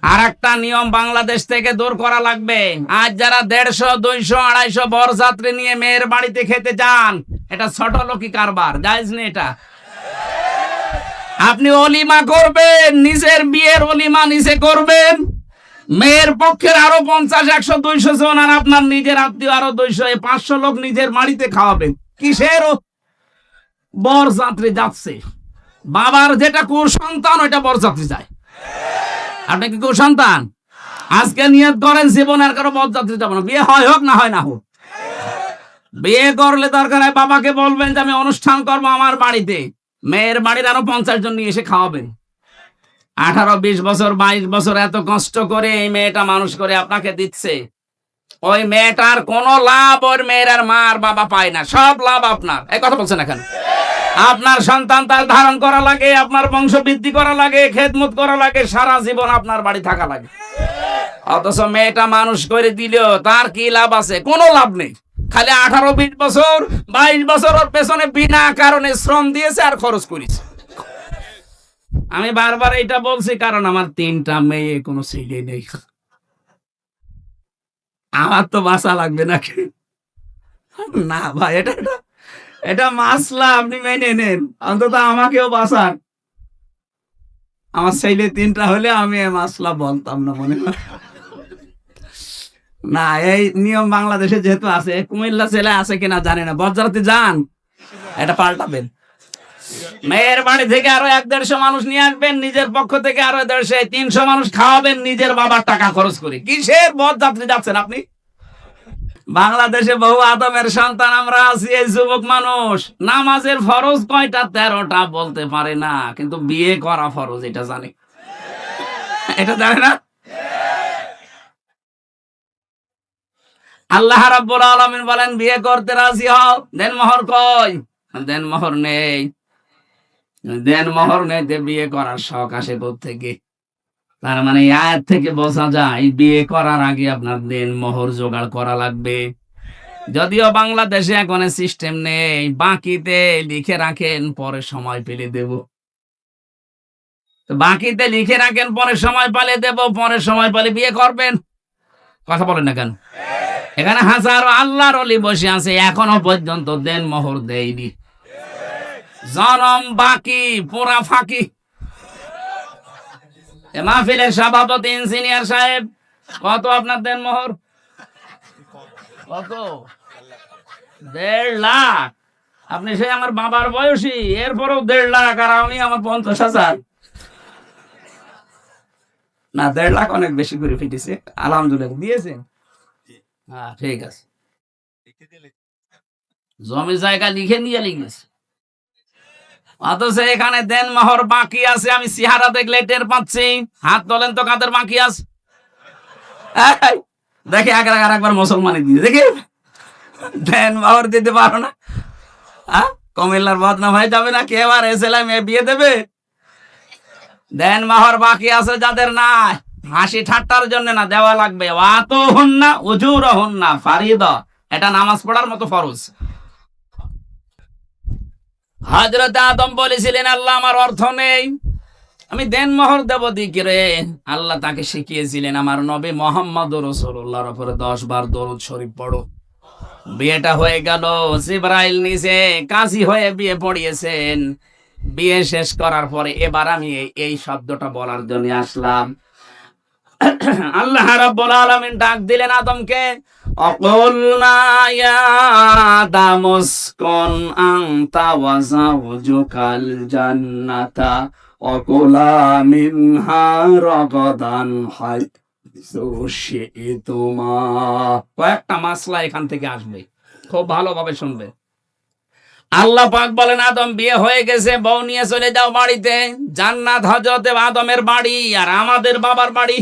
আর একটা নিয়ম বাংলাদেশ থেকে দূর করা লাগবে। আজ যারা 150, 200, 250 বরযাত্রী নিয়ে মেয়ের বাড়িতে খেতে যান, এটা ছোট লোকি কারবার, জায়েজ নেই এটা। আপনি অলিমা করবেন, নিজের বিয়ের অলিমা নিজে করবেন, মেয়ের পক্ষের আরো 50, 100, 200 জন, আর আপনার নিজের আত্মীয় আরো 200, 500 লোক নিজের বাড়িতে খাওয়াবেন। কিসের বরযাত্রী যাচ্ছে? বাবার যেটা কুসন্তান ওইটা বরযাত্রী যায়। আপনি কি কুসন্তান? আজকে নিয়ত করেন জীবনে আর কারো বরযাত্রী যাবো না, বিয়ে হয় হোক না হয় না হোক। বিয়ে করলে দরকার হয় বাবাকে বলবেন যে আমি অনুষ্ঠান করবো আমার বাড়িতে, মেয়ের বাড়ির আরো 50 জন নিয়ে এসে খাওয়াবেন। 18, 20 বছর, 22 বছর এত কষ্ট করে এই মেয়েটা মানুষ করে আপনাকে দিচ্ছে, ওই মেয়েটার কোনো লাভ ওর মেয়ের আর মা আর বাবা পায় না, সব লাভ আপনার। এই কথা বলছেন এখন? আপনার সন্তান তার ধারণ করা লাগে, আপনার বংশ বৃদ্ধি করা লাগে, খেদমত করা লাগে, সারা জীবন আপনার বাড়ি থাকা লাগে। অথচ মেয়েটা মানুষ করে দিলেও তার কি লাভ আছে? কোনো লাভ নেই। খালি 18, 20 বছর, 22 বছর ওর পেছনে বিনা কারণে শ্রম দিয়েছে আর খরচ করেছে। আমি বারবার এটা বলছি কারণ আমার 3টা মেয়ে, কোনো ছেলে নেই। আমার তো বাঁচা লাগবে নাকি? না ভাই, এটা মাসলা, আপনি মেনে নেন, অন্তত আমাকেও বাঁচান। আমার ছেলে 3টা হলে আমি মাসলা বলতাম না মনে হয়। না, এই নিয়ম বাংলাদেশে যেহেতু আছে, কুমিল্লা ছেলে আছে কিনা জানি না, বরযাত্রী যান, এটা পাল্টাবেন। মেয়ের বাড়ি থেকে আরো 100-150 মানুষ নিয়ে আসবেন, নিজের পক্ষ থেকে আরো 150, 300 মানুষ খাওয়াবেন নিজের বাবার টাকা খরচ করে। কিসের বরযাত্রী যাচ্ছেন আপনি? বাংলাদেশে বহু আদমের সন্তান আমরা আছি, এই যুবক মানুষ নামাজের ফরজ কয়টা? 13টা বলতে পারে না, কিন্তু বিয়ে করা ফরজ এটা জানে। এটা জানে না? আল্লাহ রাব্বুল আলামিন বলেন বিয়ে করতে রাজি হও, দেন মোহর কই? দেন মোহর নেই। দেন মোহর নেই, বিয়ে করার শখ আসে কোত্থেকে? তার মানে আয়াত থেকে বোঝা যায় বিয়ে করার আগে আপনার দেন মোহর জোগাড় করা লাগবে। যদিও বাংলাদেশে এখন সিস্টেম নেই, বাকিতে লিখে রাখেন পরে সময় পেলে দেব। বাকিতে লিখে রাখেন পরে সময় পেলে দেব, পরে সময় পেলে বিয়ে করবেন। কথা বলেন না কেন? এখানে হাজারো আল্লাহর ওলি বসে আছে, এখনো পর্যন্ত দেন মোহর দেয়নি। জনম বাকি, পুরা ফাঁকি। মাহফিলের সভাপতি ইঞ্জিনিয়ার সাহেব, কত আপনার দেন মোহর? কত? 1.5 লাখ। আপনি সেই আমার বাবার বয়সী, এরপরেও 1.5 লাখ, আর আমি আমার 50,000। না, 1.5 লাখ অনেক বেশি করে ফিটেছে। আলহামদুলিল্লাহ দিয়েছেন। হ্যাঁ, ঠিক আছে। জমি জায়গা লিখে নিয়ে লিখেছে, অথচ এখানে দেন মোহর বাকি আছে। আমি চেহারা দেখলে টের পাচ্ছি। হাত তোলেন তো কাদের বাকি আছে। দেখে একবার মুসলমানি দিয়ে দেখে দেন মোহর দিতে পারো না? কুমিল্লার বদনাম হয়ে যাবে না? কে আবার এসেলাম বিয়ে দেবে? দেন মোহর বাকি আছে যাদের, না হাসি ঠাট্টার জন্য না, দেওয়া লাগবে। ওয়াতো হন না উজুর হন না ফারিদা, এটা নামাজ পড়ার মতো ফরজ। হযরত আদম বলেছিলেন আল্লাহ আমার অর্থ নেই, আমি দেন মোহর দেব দিকে রে। আল্লাহ তাকে শিখিয়েছিলেন আমার নবী মুহাম্মদুর রাসূলুল্লাহর উপরে 10 বার দরুদ শরীফ পড়ো। বিয়েটা হয়ে গেল, জিবরাইল নিজে কাজী হয়ে বিয়ে পড়িয়েছেন। বিয়ে শেষ করার পরে এবার আমি এই শব্দটা বলার জন্য আসলাম। আল্লাহ রাব্বুল আলামিন ডাক দিলেন আদমকে, অকুলনা ইয়া আদাম উসকুন আনতা ওয়া যাওজুকাল জান্নাতা ওয়াকুলা মিনহা রাগাদান হাইসু শি'তুমা। কয়েকটা মাসলা এখান থেকে আসবে, খুব ভালোভাবে শুনবে। আল্লাহ পাক বলেন আদম বিয়ে হয়ে গেছে, বউ নিয়ে চলে যাও বাড়িতে। জান্নাত হযরত আদমের বাড়ি আর আমাদের বাবার বাড়ি।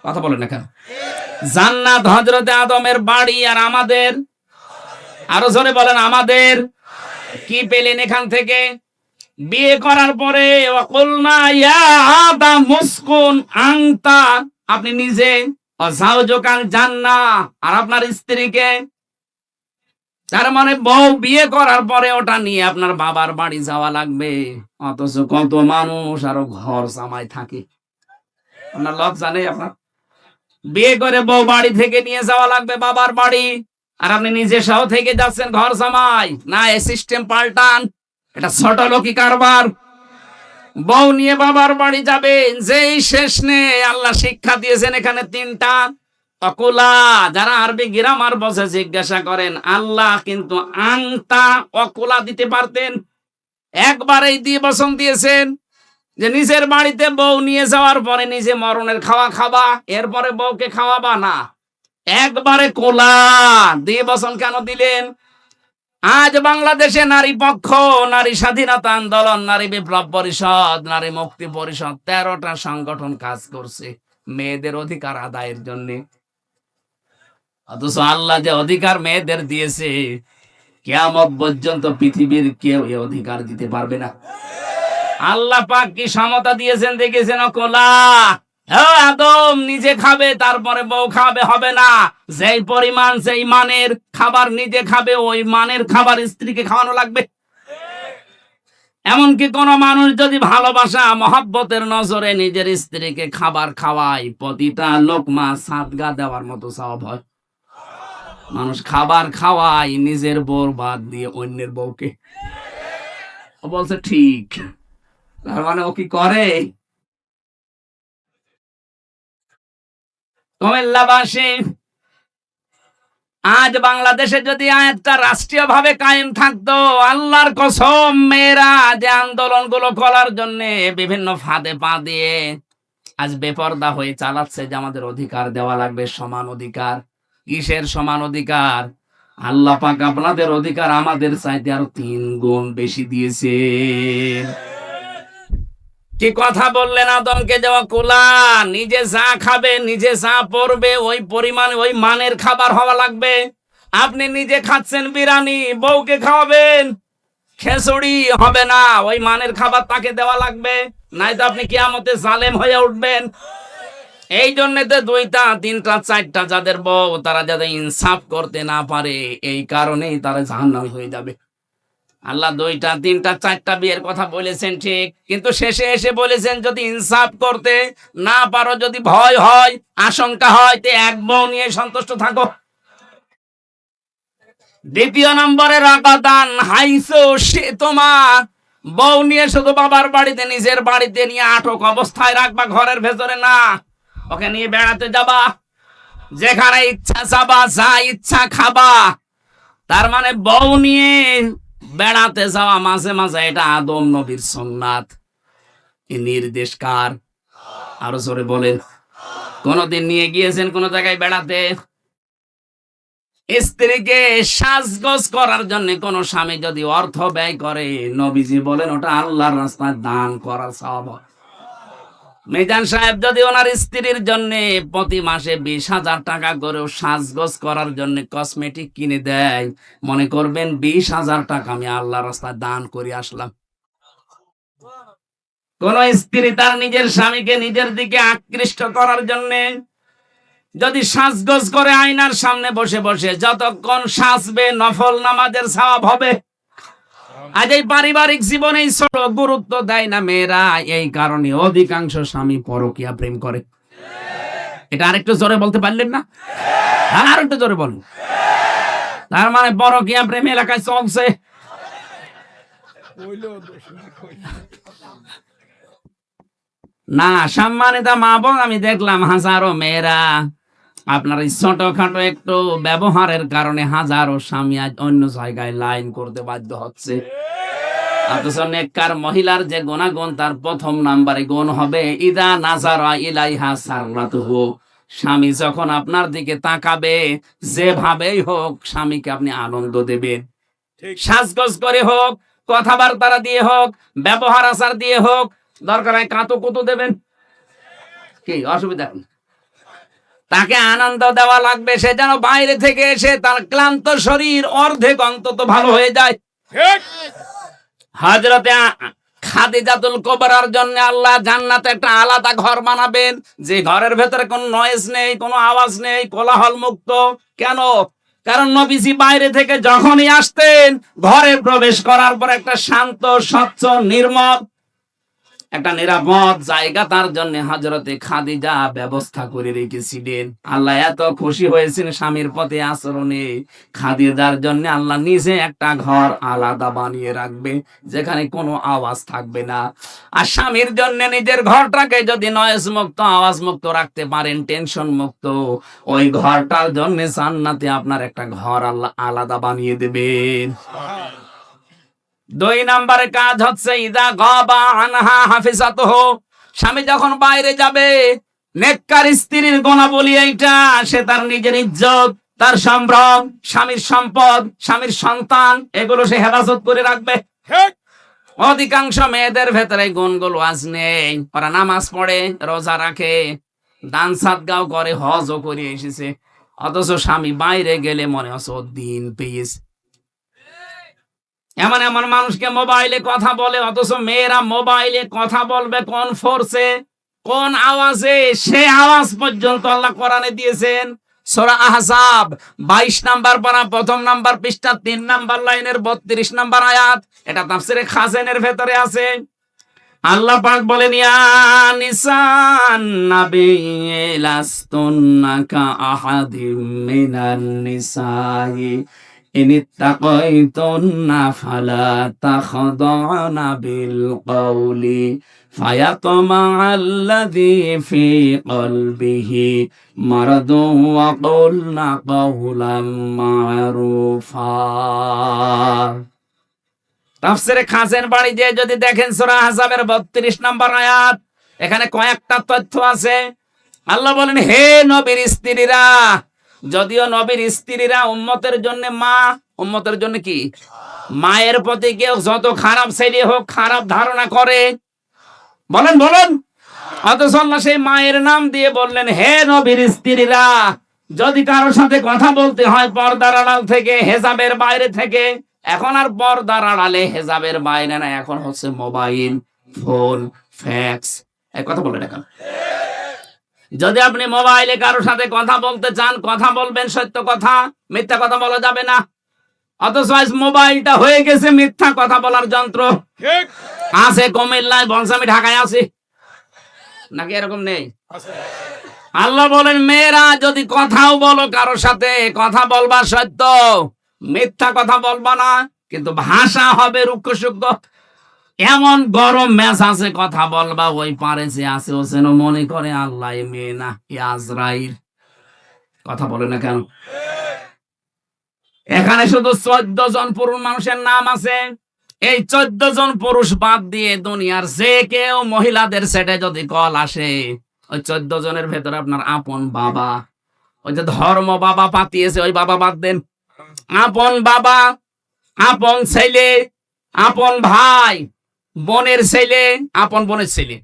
কথা বলেন না কেন? জান্নাত হযরত আদমের বাড়ি আর আমাদের, আরো জোরে বলেন আমাদের। কি পেলেন এখান থেকে? বিয়ে করার পরে ওয়াকুলনা ইয়া আদাম উসকুন আনতা, আপনি নিজে, ওয়া যাওজুকাল জান্নাহ, আর আপনার স্ত্রীকে। তার মানে বউ বিয়ে করার পরে ওটা নিয়ে আপনার বাবার বাড়ি যাওয়া লাগবে। অথচ কত মানুষ আরো ঘর জামাই থাকে। আপনার লজ্জা নেই? আপনার বিয়ে করে বউ বাড়ি থেকে নিয়ে যাওয়া লাগবে বাবার বাড়ি, আর আপনি নিজে সহ থেকে যাচ্ছেন ঘর জামাই। না, এই সিস্টেম পাল্টান। এটা ছোট লোকি কারবার। বউ নিয়ে বাবার বাড়ি যাবেন, যেই শেষ নেই। আল্লাহ শিক্ষা দিয়েছেন এখানে তিনটা অকুলা। যারা আরবি গ্রামার বসে জিজ্ঞাসা করেন, আল্লাহ কিন্তু আংতা অকুলা দিতে পারতেন, একবারেই দিয়ে বসন দিয়েছেন যে নিজের বাড়িতে বউ নিয়ে যাওয়ার পরে নিজে মরণের খাওয়া খাবা, এরপরে বউকে খাওয়াবা না। একবারে কোলা দিয়ে বসন কেন দিলেন? আজ বাংলাদেশে নারী পক্ষ, নারী স্বাধীনতা আন্দোলন, নারী বিপ্লব পরিষদ, নারী মুক্তি পরিষদ, 13টা সংগঠন কাজ করছে মেয়েদের অধিকার আদায়ের জন্য। অথচ আল্লাহ যে অধিকার মেয়েদের দিয়েছে, কিয়ামত পর্যন্ত পৃথিবীর কেউ এই অধিকার দিতে পারবে না। আল্লাহ পাক কি সমতা দিয়েছেন দেখেছেন? কোলা আদম নিজে খাবে, তারপরে বউ খাবে, হবে না। যেই পরিমাণ যেই মানের খাবার নিজে খাবে, ওই মানের খাবার স্ত্রীকে খাওয়ানো লাগবে। এমনকি কোন মানুষ যদি ভালোবাসা মহব্বতের নজরে নিজের স্ত্রীকে খাবার খাওয়ায়, প্রতিটা লোকমা সাদগা দেওয়ার মতো সওয়াব হয়। মানুষ খাবার খাওয়ায় নিজের বউর বাদ দিয়ে অন্যের বউকে। ও বলছে ঠিক, তার মানে ও কি করে? কুমিল্লাবাসী, আজ বাংলাদেশে যদি আয়াতটা রাষ্ট্রীয় ভাবে কায়েম থাকতো, আল্লাহর কসম, মেয়েরা যে আন্দোলন গুলো করার জন্য বিভিন্ন ফাঁদে পা দিয়ে আজ বেপরদা হয়ে চালাচ্ছে যে আমাদের অধিকার দেওয়া লাগবে, সমান অধিকার। কিসের সমান অধিকার? আল্লাহ পাক আপনাদের অধিকার আমাদের চাইতে আরো 3 গুণ বেশি দিয়েছে। কি কথা বললেন আদমকে? যাওয়া কোলা নিজে যা খাবে, নিজে যা পড়বে, ওই পরিমাণে ওই মানের খাবার হওয়া লাগবে। আপনি নিজে খাচ্ছেন বিরিয়ানি, বউকে খাওয়াবেন খিচুড়ি, হবে না। ওই মানের খাবার তাকে দেওয়া লাগবে, নাই তো আপনি কিয়ামতে জালেম হয়ে উঠবেন। এই জন্য তো 2টা 3টা 4টা যাদের বউ, তারা যাতে ইনসাফ করতে না পারে, এই কারণেই তারা জাহান্নামী হয়ে যাবে। আল্লাহ 2টা 3টা 4টা বিয়ের কথা বলেছেন ঠিক, কিন্তু শেষে এসে বলেছেন যদি ইনসাফ করতে না পারো, যদি ভয় হয়, আশঙ্কা হয়, তে এক বউ নিয়ে সন্তুষ্ট থাকো। 2 নম্বরে রাগাদান হাইসো, সে তোমার বউ নিয়ে শুধু বাবার বাড়িতে, নিজের বাড়িতে নিয়ে আটক অবস্থায় রাখবা, ঘরের ভেতরে না। ওকে নিয়ে বেড়াতে যাবা, যেখানে ইচ্ছা যাবা, যা ইচ্ছা খাবা। তার মানে বউ নিয়ে বেড়াতে যাওয়া মাঝে মাঝে, এটা আদম নবীর সুন্নাত। এই নির্দেশ কার? আরো জোরে বলেন। কোনদিন নিয়ে গিয়েছেন কোন জায়গায় বেড়াতে? স্ত্রীকে সাজগোজ করার জন্য কোন স্বামী যদি অর্থ ব্যয় করে, নবীজি বলেন ওটা আল্লাহর রাস্তায় দান করার সওয়াব। মিজান সাহেব যদি ওনার স্ত্রীর জন্য প্রতি মাসে 20,000 টাকা করেও সাজগোজ করার জন্য কসমেটিক কিনে দেয়, মনে করবেন 20,000 টাকা আমি আল্লাহর রাস্তায় দান করে আসলাম। কোন স্ত্রী তার নিজের স্বামীকে নিজের দিকে আকৃষ্ট করার জন্য যদি সাজগোজ করে আয়নার সামনে বসে বসে যতক্ষণ সাজবে, নফল নামাজের সওয়াব হবে। আজ এই পারিবারিক জীবনে ছোট গুরুত্ব দেয় না মেয়েরা, এই কারণে অধিকাংশ স্বামী পরকীয়া প্রেম করে। এটা আরেকটু জোরে বলতে পারলেন না? আর একটু জোরে বলুন। তার মানে পরকীয়া প্রেম এলাকায় চলছে। না, সম্মানিত মা বোন, আমি দেখলাম হাজারো মেয়েরা আপনার এই ছোটখাটো একটু ব্যবহারের কারণে হাজারো স্বামী আজ অন্য জায়গায় লাইন করতে বাধ্য হচ্ছে। অথচ নেককার মহিলার যে গুণাগুণ, তার 1ম নাম্বারে গুণ হবে ইদা নাজারা ইলাইহা সাররাতুহু। স্বামী যখন আপনার দিকে তাকাবে, যেভাবেই হোক স্বামীকে আপনি আনন্দ দেবেন। সাজগোজ করে হোক, কথাবার্তা দিয়ে হোক, ব্যবহার আচার দিয়ে হোক, দরকার হয় কাঁতো কুতো দেবেন, কি অসুবিধা নেই। তাকে আনন্দ দেওয়া লাগবে, সে যেন বাইরে থেকে এসে তার ক্লান্ত শরীর অর্ধেক অন্তত ভালো হয়ে যায়। হযরতে খাদিজাতুল কুবরার জন্য আল্লাহ জান্নাতে একটা আলাদা ঘর বানাবেন, যে ঘরের ভেতরে কোনো নয়েজ নেই, কোনো আওয়াজ নেই, কোলাহল মুক্ত। কেন? কারণ নবীজি বাইরে থেকে যখনই আসতেন, ঘরে প্রবেশ করার পর একটা শান্ত, স্বচ্ছ, নির্মল একটা নিরাপদ জায়গা তার জন্য হযরতে খাদিজা ব্যবস্থা করে রেখেছিলেন। আল্লাহ এত খুশি হয়েছেন স্বামীর প্রতি আচরণে, খাদিজার জন্য আল্লাহ নিজে একটা ঘর আলাদা বানিয়ে রাখবে, যেখানে কোনো আওয়াজ থাকবে না। আর স্বামীর জন্য নিজের ঘরটাকে যদি নয়েজ মুক্ত, আওয়াজ মুক্ত রাখতে পারেন, টেনশন মুক্ত, ওই ঘরটার জন্য জান্নাতে আপনার একটা ঘর আল্লাহ আলাদা বানিয়ে দেবেন। 2 নম্বরের কাজ হচ্ছে ইদা গাবা আনহা হাফিজাতুহু, স্বামী যখন বাইরে যাবে, নেককার স্ত্রীর গুণাবলী এইটা, সে তার নিজের ইজ্জত, তার সম্ভ্রম, স্বামীর সম্পদ, স্বামীর সন্তান, এগুলো সে হেফাজত করে রাখবে। অধিকাংশ মেয়েদের ভেতরে গুণগুলো আজ নেই। ওরা নামাজ পড়ে, রোজা রাখে, দান সাদগাও করে, হজও করে এসেছে, অথচ স্বামী বাইরে গেলে মনে হচ্ছে ও দিন পেয়েছে। এমন এমন মানুষকে মোবাইলে কথা বলে, অথচ মেয়েরা মোবাইলে কথা বলবে কোন ফোর্সে, কোন আওয়াজে, সে আওয়াজ পর্যন্ত আল্লাহ কোরআনে দিয়েছেন। সূরা আহজাব 22 নাম্বার পারা, 1ম নাম্বার পৃষ্ঠা, 3 নাম্বার লাইনের 32 নাম্বার আয়াত। এটা তাফসিরে খাজেনের ভেতরে আছে। আল্লাহ পাক বলেন, ইয়া নিসান নাবী লাস্তুন্না কা আহাদিম মিনান নিসাই ইনিত্তাকাইতুন্না ফালা তাখদা'না বিল কওলি ফায়াতমা'আল্লাযী ফী কলবিহি মারাদুন ওয়া কুলনা কাওলাম মা'রুফা। তাফসিরে খাজেন বাড়ি যে যদি দেখেন সূরা আহজাবের 32 নম্বর আয়াত, এখানে কয়েকটা তথ্য আছে। আল্লাহ বলেন, হে নবীর স্ত্রীরা, যদিও নবীর স্ত্রীরা উম্মতের জন্য মা, উম্মতের জন্য কি, মায়ের প্রতি কেউ যত খারাপ ছেলে হোক খারাপ ধারণা করে, বলেন বলেন, অথচ আল্লাহ সেই মায়ের নাম দিয়ে বললেন, হে নবীর স্ত্রীরা, যদি কারোর সাথে কথা বলতে হয় পর্দার আড়াল থেকে, হেজাবের বাইরে থেকে, এখন আর পর্দার আড়ালে হেজাবের বাইরে না, এখন হচ্ছে মোবাইল ফোন, ফ্যাক্স, এই কথা বলে রাখেন। যদি আপনি মোবাইলে কারোর সাথে কথা বলতে চান, কথা বলবেন সত্য কথা, মিথ্যা কথা বলা যাবে না। অথচ আজ মোবাইলটা হয়ে গেছে মিথ্যা কথা বলার যন্ত্র। আছে কুমিল্লায়, বলছে আমি ঢাকায় আছি, নাকি এরকম নেই? আল্লাহ বলেন, মেয়েরা যদি কথাও বলো কারোর সাথে, কথা বলবা সত্য, মিথ্যা কথা বলবা না, কিন্তু ভাষা হবে রুক্ষ সূক্ষ্ম। এমন গরম মেজাজে কথা বলবা, ওই পারে যে আছে ও যেন মনে করে আল্লাহ মেয়ে না, আজরাইল। কথা বলে না কেন? এখানে শুধু 14 জন পুরুষ মানুষের নাম আছে। এই 14 জন পুরুষ বাদ দিয়ে দুনিয়ার যে কেউ মহিলাদের সেটে যদি কল আসে, ওই 14 জনের ভেতরে আপনার আপন বাবা, ওই যে ধর্ম বাবা পাতিয়েছে, ওই বাবা বাদ দেন। আপন বাবা, আপন ছেলে, আপন ভাই, বোনের ছেলে, আপন বোনের ছেলে,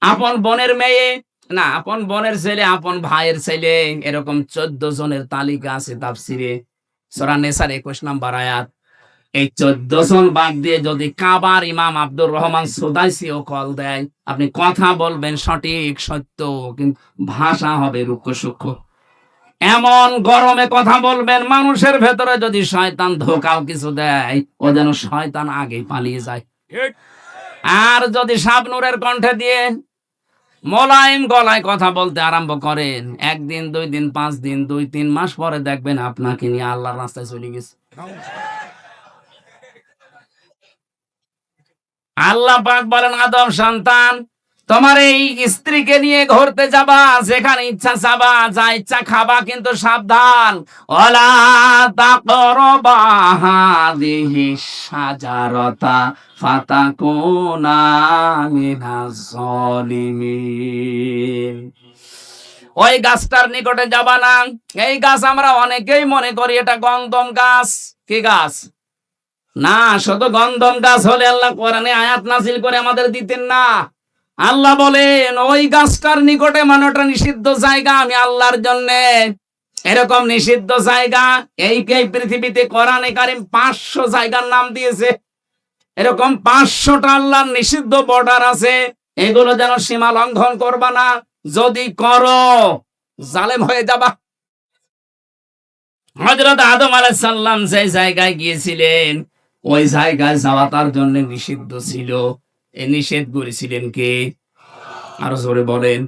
আপন বোনের মেয়ে, না আপন বোনের ছেলে, আপন ভাইয়ের ছেলে, এরকম 14 জনের তালিকা আছে তাফসিরে সূরা নিসার 21 নম্বর আয়াত। এই 14 জন বাদ দিয়ে যদি কাবার ইমাম আব্দুর রহমান সুদাইসিও কল দেয়, আপনি কথা বলবেন সঠিক সত্য, কিন্তু ভাষা হবে রুক্ষ সূক্ষ্ম। এমন গরমে কথা বলবেন, মানুষের ভেতরে যদি শয়তান ধোকাও কিছু দেয়, ও যেন শয়তান আগে পালিয়ে যায়। আর যদি শাবনূরের কণ্ঠে দিয়ে মোলায়েম গলায় কথা বলতে আরম্ভ করেন, 1 দিন 2 দিন 5 দিন 2-3 মাস পরে দেখবেন আপনাকে নিয়ে আল্লাহর রাস্তায় চলে গেছে। আল্লাহ পাক বলেন, আদম সন্তান, তোমার এই স্ত্রীকে নিয়ে ঘুরতে যাবা, যেখানে ইচ্ছা যাবা, যা ইচ্ছা খাবা, কিন্তু সাবধান, ওয়ালা তাকরাবা হাযিহি শাজারাতা ফাতাকুনা মিনাজ জালিমিন। ওই গাছটার নিকটে যাবা না। এই গাছ আমরা অনেকেই মনে করি এটা গন্ধম গাছ। কি গাছ? না, শুধু গন্ধম গাছ হলে আল্লাহ কোরআনে আয়াত নাযিল করে আমাদের দিতেন না। আল্লাহ বলেন, ওই গাছটার নিকটে, মানে ওটা নিষিদ্ধ জায়গা আমি আল্লাহর জন্য। এরকম নিষিদ্ধ জায়গা এই পৃথিবীতে কোরআনে কারীম 500 জায়গার নাম দিয়েছে। এরকম 500টা আল্লাহর নিষিদ্ধ বর্ডার আছে, এগুলো যেন সীমা লঙ্ঘন করবা না। যদি করো, জালেম হয়ে যাবা। হযরত আদম আলাইহিস সালাম যে জায়গায় গিয়েছিলেন, ওই জায়গায় যাওয়া তার জন্য নিষিদ্ধ ছিল। এ নিষেধ করেছিলেন কে? আরো জোরে বলেন।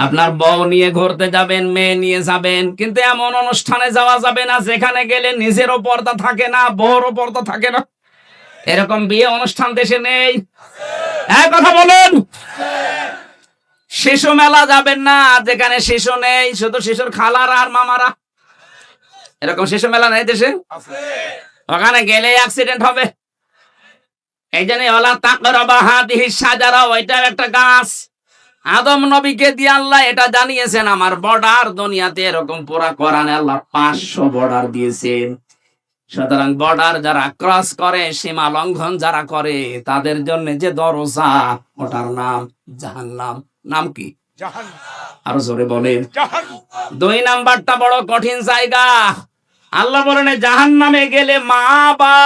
আপনার বউ নিয়ে ঘুরতে যাবেন, মেয়ে নিয়ে যাবেন, কিন্তু এমন অনুষ্ঠানে যাওয়া যাবে না যেখানে গেলে নিজেরও পর্দা থাকে না, বউরও পর্দা থাকে না। এরকম বিয়ে অনুষ্ঠান দেশে নেই? হ্যাঁ, কথা বলেন। শিশু মেলা যাবেন না যেখানে শিশু নেই, শুধু শিশুর খালারা আর মামারা। এরকম শিশু মেলা নেই দেশে? ওখানে গেলে অ্যাক্সিডেন্ট হবে। এই জন্য ওয়ালা তাকরাবা হাদিহি শাজারা, ওইটাও একটা গাছ। আদম নবীকে দিয়ে আল্লাহ এটা জানিয়েছেন, আমার বর্ডার দুনিয়াতে এরকম পুরা কোরআনে আল্লাহ 500 বর্ডার দিয়েছেন। সুতরাং বর্ডার যারা ক্রস করে, সীমা লঙ্ঘন যারা করে, তাদের জন্য যে দরজা, ওটার নাম জাহান্নাম। নাম কি? আরো জোরে বলেন। 2 নাম্বারটা বড় কঠিন জায়গা। আল্লাহ বলেন জাহান্নামে গেলে মা বা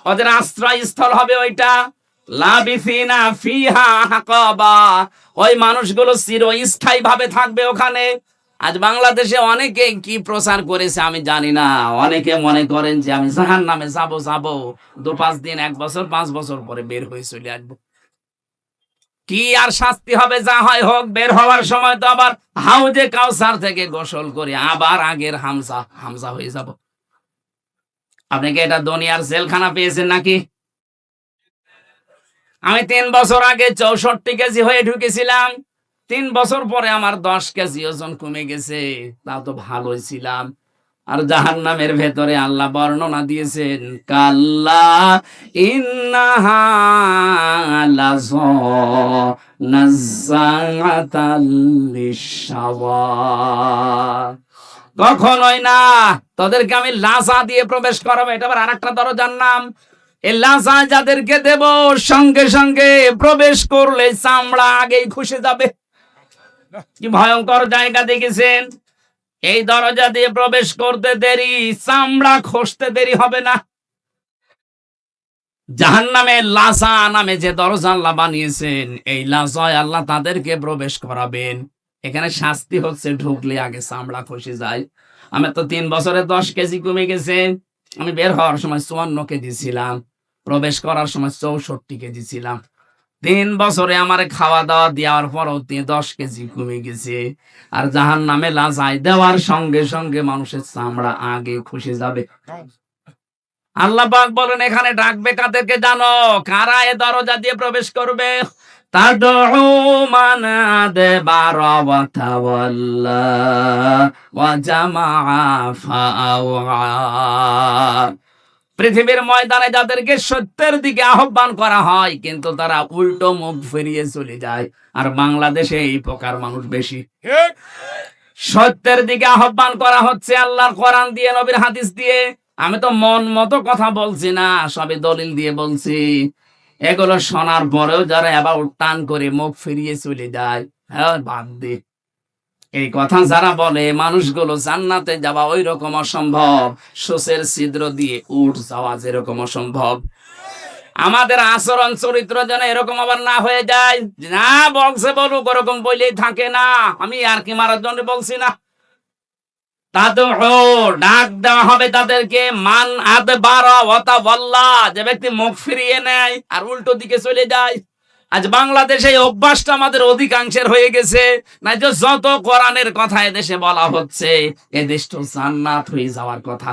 ওদের আশ্রয় স্থল হবে ওইটা, লাবিসিনা ফিহা হাকাবা, ওই মানুষগুলো চিরস্থায়ী ভাবে থাকবে ওখানে। আজ বাংলাদেশে অনেকে কি প্রচার করেছে আমি জানি না, অনেকে মনে করেন যে আমি জাহান্নামে যাব 2-5 দিন, 1 বছর, 5 বছর পরে বের হয়ে চলে আসবো। কি আর শাস্তি হবে, যা হয় হোক। বের হওয়ার সময় তো আবার হাউজে কাউসার থেকে গোসল করে আবার আগের হামজা হয়ে যাব। আপনি কি এটা দুনিয়ার জেলখানা পেয়েছেন নাকি? আমি 3 বছর আগে 64 কেজি হয়ে ঢুকেছিলাম। 3 বছর পরে আমার 10 কেজি ওজন কমে গেছে। তাও তো ভালোই ছিলাম। আর জাহান্নামের ভেতরে আল্লাহ বর্ণনা দিয়েছেন, কাল্লা ইন্নাহা লাযা নাযাআতাল লিশাওয়া। কখনোই না, তোদেরকে আমি লাজা দিয়ে প্রবেশ করাবো। এটা আবার আরেকটা দরজার নাম। এই লাজা যাদেরকে দেব, সঙ্গে সঙ্গে প্রবেশ করলে চামড়া আগেই খসে যাবে। কি ভয়ঙ্কর জায়গা দেখেছেন? এই দরজা দিয়ে প্রবেশ করতে দেরি, চামড়া খসতে দেরি হবে না। জাহান্নামে লাজা নামে যে দরজা আল্লাহ বানিয়েছেন, এই লাজায় আল্লাহ তাদেরকে প্রবেশ করাবেন। এখানে শাস্তি হচ্ছে ঢুকলে আগে চামড়া খসে যায়। আমি তো 3 বছরে 10 কেজি কমে গেছে। আমি বের হওয়ার সময় 54 কেজি ছিলাম, প্রবেশ করার সময় 64 কেজি ছিলাম। 3 বছরে আমার খাওয়া দাওয়া দেওয়ার পরও 10 কেজি কমে গেছে। আর জাহান্নামে লাজায় দেওয়ার সঙ্গে সঙ্গে মানুষের চামড়া আগে খসে যাবে। আল্লাহ পাক বলেন এখানে ডাকবে কাদেরকে জানো? কারা এ দরজা দিয়ে প্রবেশ করবে? তাদউ মান আদবারা ওয়া তাওয়াল্লা ওয়া জামাআ ফাআওয়া। পৃথিবীর ময়দানে যাদেরকে সত্যের দিকে আহ্বান করা হয়, কিন্তু তারা উল্টো মুখ ফিরিয়ে চলে যায়। আর বাংলাদেশে এই প্রকার মানুষ বেশি। সত্যের দিকে আহ্বান করা হচ্ছে আল্লাহর কোরআন দিয়ে, নবীর হাদিস দিয়ে। আমি তো মন মতো কথা বলছি না, সবই দলিল দিয়ে বলছি। এগুলো শোনার পরেও যারা এবার টান করে মুখ ফিরিয়ে চলে যায়, হ্যাঁ বাদ দে। এই কথা যারা বলে মানুষগুলো জান্নাতে যাওয়া ওই রকম অসম্ভব, সোসের ছিদ্র দিয়ে উঠ যাওয়া যেরকম অসম্ভব। আমাদের আচরণ চরিত্র যেন এরকম আবার না হয়ে যায়। না বলছে বলুক, ওরকম বইলেই থাকে না। আমি আর কি মারার জন্য বলছি না। তাদের ডাক দেওয়া হবে তাদেরকে, মান আদবারা ওয়া তাওয়াল্লা, যে ব্যক্তি মুখ ফিরিয়ে নেয় আর উল্টো দিকে চলে যায়। আজ বাংলাদেশে এই অভ্যাসটা আমাদের অধিকাংশের হয়ে গেছে। না যে যত কোরআনের কথা এদেশে বলা হচ্ছে, এদেশ তো জান্নাত হয়ে যাওয়ার কথা।